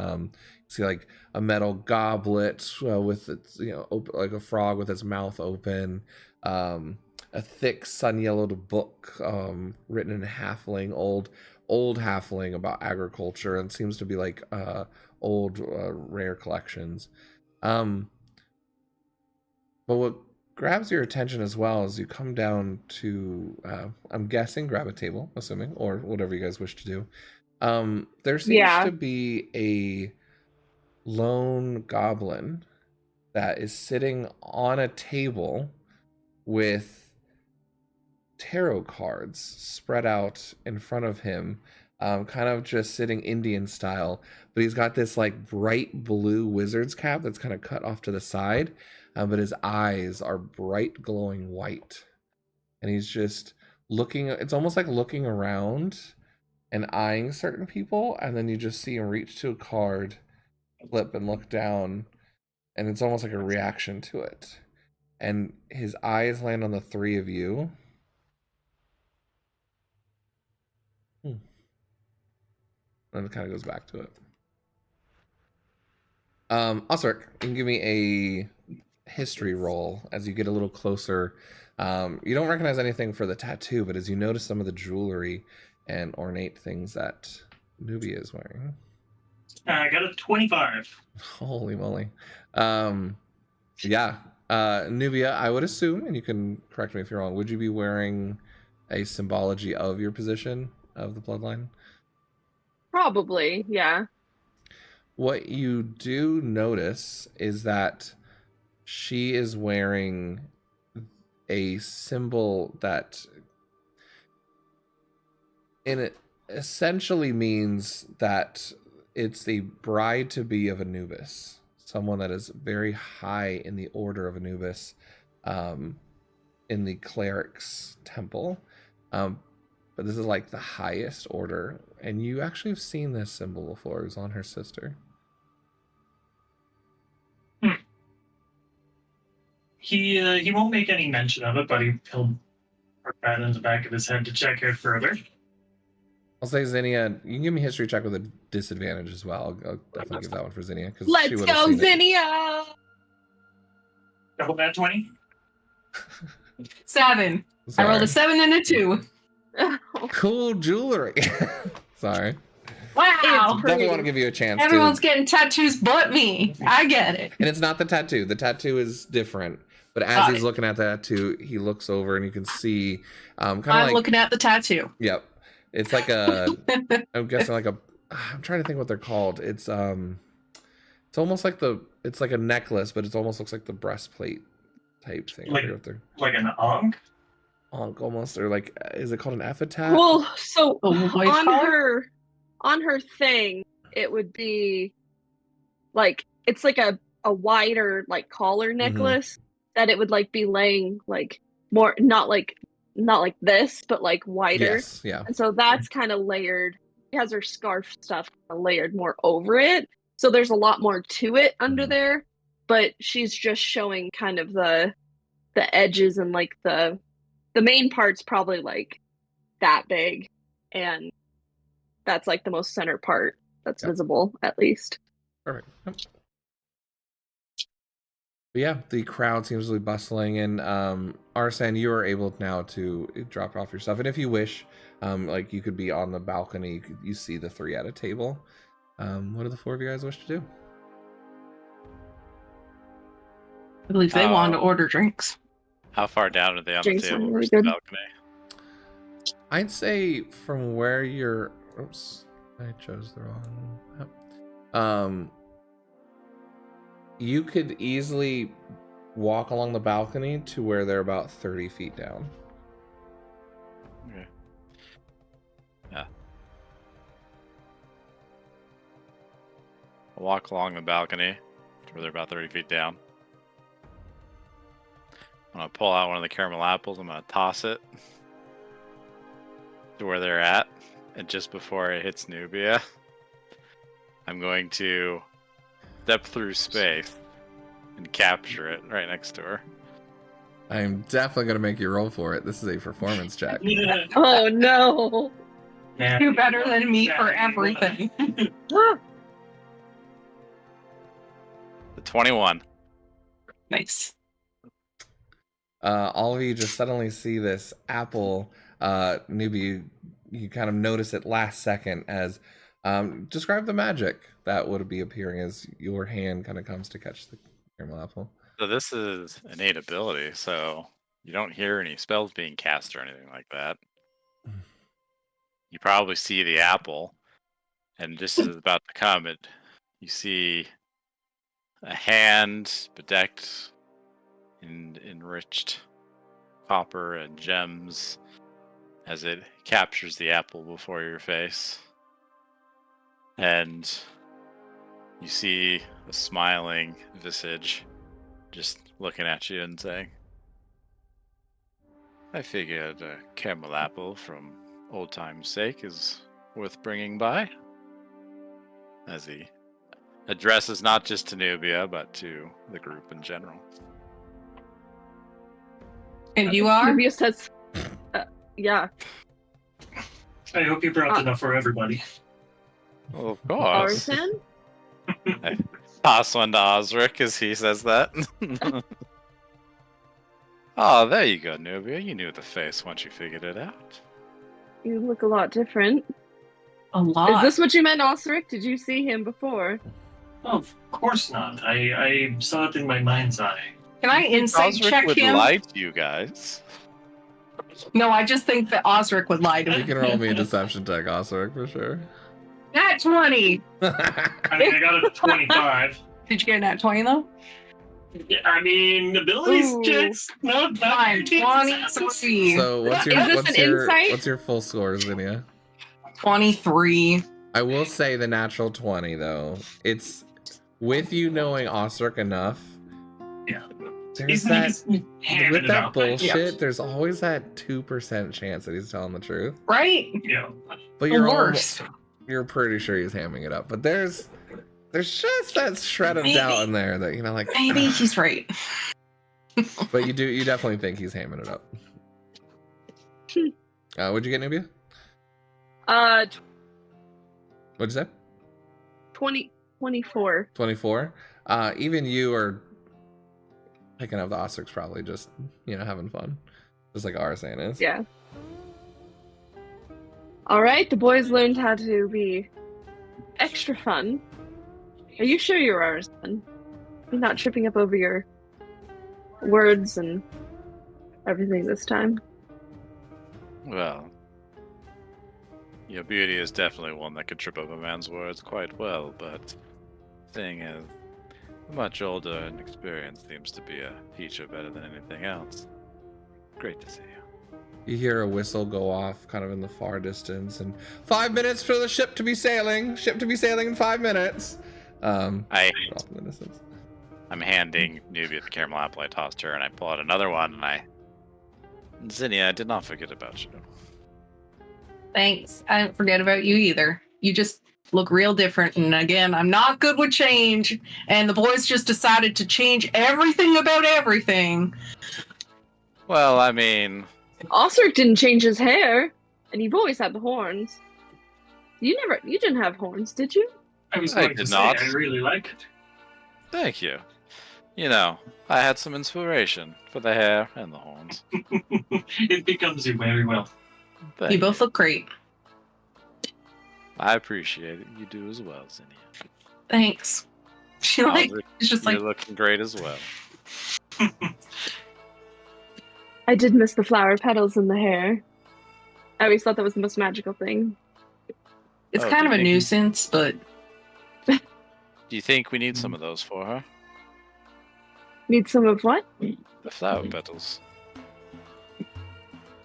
See like a metal goblet with its, open, like a frog with its mouth open. A thick sun-yellowed book written in halfling, old halfling about agriculture, and seems to be like old rare collections. But what grabs your attention as well is you come down to, I'm guessing, grab a table, assuming, or whatever you guys wish to do. There seems to be a lone goblin that is sitting on a table with tarot cards spread out in front of him, kind of just sitting Indian style, but he's got this like bright blue wizard's cap that's kind of cut off to the side, but his eyes are bright glowing white, and he's just looking. It's almost like looking around and eyeing certain people, and then you just see him reach to a card, flip, and look down, and it's almost like a reaction to it, and his eyes land on the three of you. And it kind of goes back to it. Osric, you can give me a history roll as you get a little closer. You don't recognize anything for the tattoo, but as you notice some of the jewelry and ornate things that Nubia is wearing. I got a 25. Holy moly. Yeah. Nubia, I would assume, and you can correct me if you're wrong, would you be wearing a symbology of your position of the bloodline? Probably, yeah. What you do notice is that she is wearing a symbol that it essentially means that it's the bride-to-be of Anubis, someone that is very high in the order of Anubis, in the cleric's temple. But this is like the highest order, and you actually have seen this symbol before. It was on her sister. He won't make any mention of it, but he'll put that in the back of his head to check out further. I'll say Zinnia, you can give me a history check with a disadvantage as well. I'll definitely give that one for Zinnia. Let's go, Zinnia! Double that 20? 7. Sorry. I rolled a 7 and a 2. Cool jewelry. Sorry. Wow. Definitely want to give you a chance. Everyone's getting tattoos but me. I get it. And it's not the tattoo. The tattoo is different. But as he's looking at the tattoo, he looks over and you can see kind of I'm looking at the tattoo. Yep. It's like a, I'm guessing like a, I'm trying to think what they're called. It's almost like it's like a necklace, but it almost looks like the breastplate type thing. Like an ankh? Ankh almost, or like, is it called an epitaph? Well, so on her thing, it would be like, it's like a wider like collar necklace that it would like be laying like more, not like this, but like wider. Yes, yeah. And so that's kind of layered. She has her scarf stuff layered more over it. So there's a lot more to it under there, but she's just showing kind of the edges, and like the main part's probably like that big, and that's like the most center part that's visible, at least. Perfect. Yep. But yeah, the crowd seems to be bustling, and Arsen, you are able now to drop off your stuff, and if you wish, like you could be on the balcony. You see the three at a table. What do the four of you guys wish to do? I believe they wanted to order drinks. How far down are they on Drinks the table sound really versus the good. balcony? I'd say from where you're. Oops, I chose the wrong map. You could easily walk along the balcony to where they're about 30 feet down. Okay. Yeah. I'll walk along the balcony to where they're about 30 feet down. I'm going to pull out one of the caramel apples. I'm going to toss it to where they're at. And just before it hits Nubia, I'm I'm going to step through space and capture it right next to her. I'm definitely going to make you roll for it. This is a performance check. Oh no! Yeah. You're better than me for everything. The 21. Nice. All of you just suddenly see this apple. Newbie, you kind of notice it last second as describe the magic that would be appearing as your hand kind of comes to catch the caramel apple. So this is innate ability, so you don't hear any spells being cast or anything like that. You probably see the apple, and just as it's about to come, you see a hand bedecked in enriched copper and gems as it captures the apple before your face. And you see a smiling visage just looking at you and saying, I figured a caramel apple from old time's sake is worth bringing by. As he addresses not just to Nubia, but to the group in general. And you are? Nubia says, yeah. I hope you brought enough for everybody. Well, of course. Arson? I pass one to Osric as he says that. Oh, there you go, Nubia. You knew the face once you figured it out. You look a lot different. A lot. Is this what you meant, Osric? Did you see him before? Oh, of course not. I saw it in my mind's eye. Can I insight Osric check would him? lie to you guys. No, I just think that Osric would lie to me. You can roll me a deception check, Osric, for sure. Nat 20! I mean, I got a 25. Did you get a nat 20 though? Yeah, I mean, abilities Ooh. checks. No, Fine, 23. So what's Is this an insight? what's your full score, Zinnia? 23. I will say the natural 20 though. It's with you knowing Osric enough. Yeah. There's that with that bullshit. Yeah. There's always that 2% chance that he's telling the truth. Right? Yeah. But The you're worst. you're pretty sure he's hamming it up. But there's just that shred of Maybe. doubt in there that like Maybe he's right. But you definitely think he's hamming it up. What'd you get, Nubia? 'What'd you say? 24. 24. Even you are picking up the Osric's probably just having fun, just like Arsan is. Yeah. All right, the boys learned how to be extra fun. Are you sure you're Arsan? You're not tripping up over your words and everything this time. Well, your beauty is definitely one that could trip up a man's words quite well, but seeing as much older and experienced seems to be a teacher better than anything else. Great to see you. You hear a whistle go off kind of in the far distance, and 5 minutes for the ship to be sailing. Ship to be sailing in 5 minutes. Off in the distance. I'm handing Nubia the caramel apple I tossed her, and I pull out another one, and Zinnia, I did not forget about you. Thanks. I didn't forget about you either. You just look real different. And again, I'm not good with change. And the boys just decided to change everything about everything. Well, I mean, Osric didn't change his hair, and you've always had the horns. You didn't have horns, did you? I was I going to did say, not. I really like it. thank you. I had some inspiration for the hair and the horns. It becomes you very well. Thank You both look great. I appreciate it. You do as well, Zinnia. Thanks. She Osric, it's just you're like, looking great as well. I did miss the flower petals in the hair. I always thought that was the most magical thing. it's Oh, kind of a do you think- nuisance, but Do you think we need some of those for her? Need some of what? The flower petals.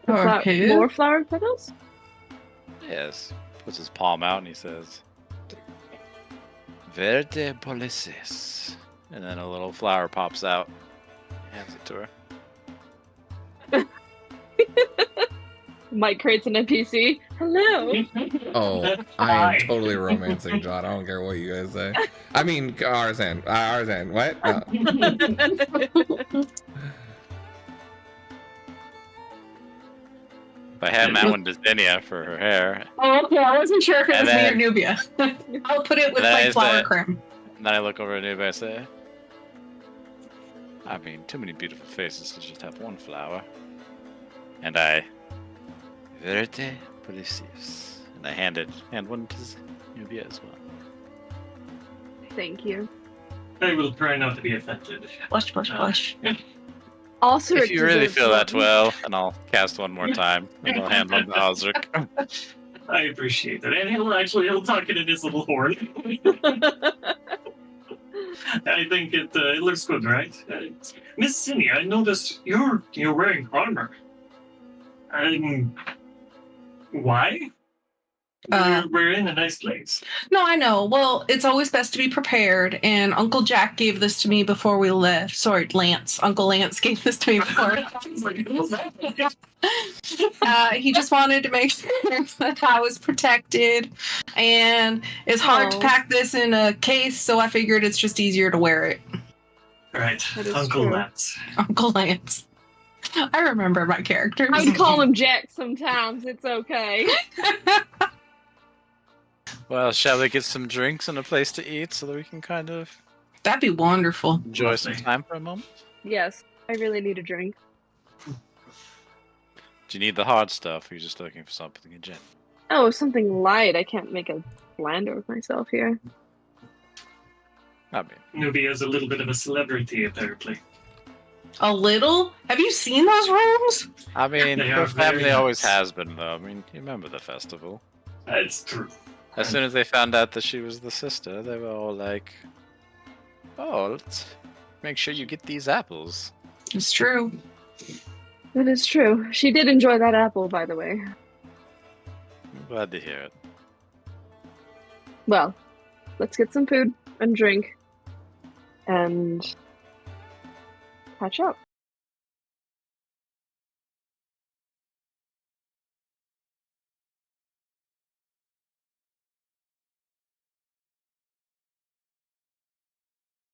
For who? More flower petals? Yes. Puts his palm out and he says, Verde policis. And then a little flower pops out. Hands it to her. Mike creates an NPC. Hello. Oh, I am totally romancing John. I don't care what you guys say. I mean, Arzan. Arzan, what? No. I had that one to Zinnia for her hair. Oh, okay. I wasn't sure if it And was me or then- Nubia. I'll put it with then I like flour said- creme. And then I look over at Nubia and I say, I mean, too many beautiful faces to just have one flower. And I, Verte Policius. And I hand one to Nubia as well. Thank you. I will try not to be offended. Blush, blush, blush. Also, If it you really deserves feel that love. well, and I'll cast one more time, and I'll hand one to Osric. I appreciate that. And he'll talk into his little horn. I think it looks good, right? Miss Zinnia, I noticed you're wearing armor. Why? We're in a nice place. No, I know. Well, it's always best to be prepared. And Uncle Jack gave this to me before we left. Sorry, Lance. Uncle Lance gave this to me before. He just wanted to make sure that I was protected. And it's hard to Oh. pack this in a case, so I figured it's just easier to wear it. Right, That is Uncle true. Lance. Uncle Lance. I remember my characters. I'd call him Jack sometimes. It's okay. Well, shall we get some drinks and a place to eat so that we can kind of That'd be wonderful. enjoy some Lovely. time for a moment? Yes, I really need a drink. Do you need the hard stuff, or are you just looking for something in general? Oh, something light. I can't make a slander of myself here. I mean, Nubia's a little bit of a celebrity, apparently. A little? Have you seen those rooms? They her are family very always nice. has been, though. I mean, you remember the festival. That's true. As soon as they found out that she was the sister, they were all like, oh, let's make sure you get these apples. It's true. That is true. She did enjoy that apple, by the way. I'm glad to hear it. Well, let's get some food and drink and catch up.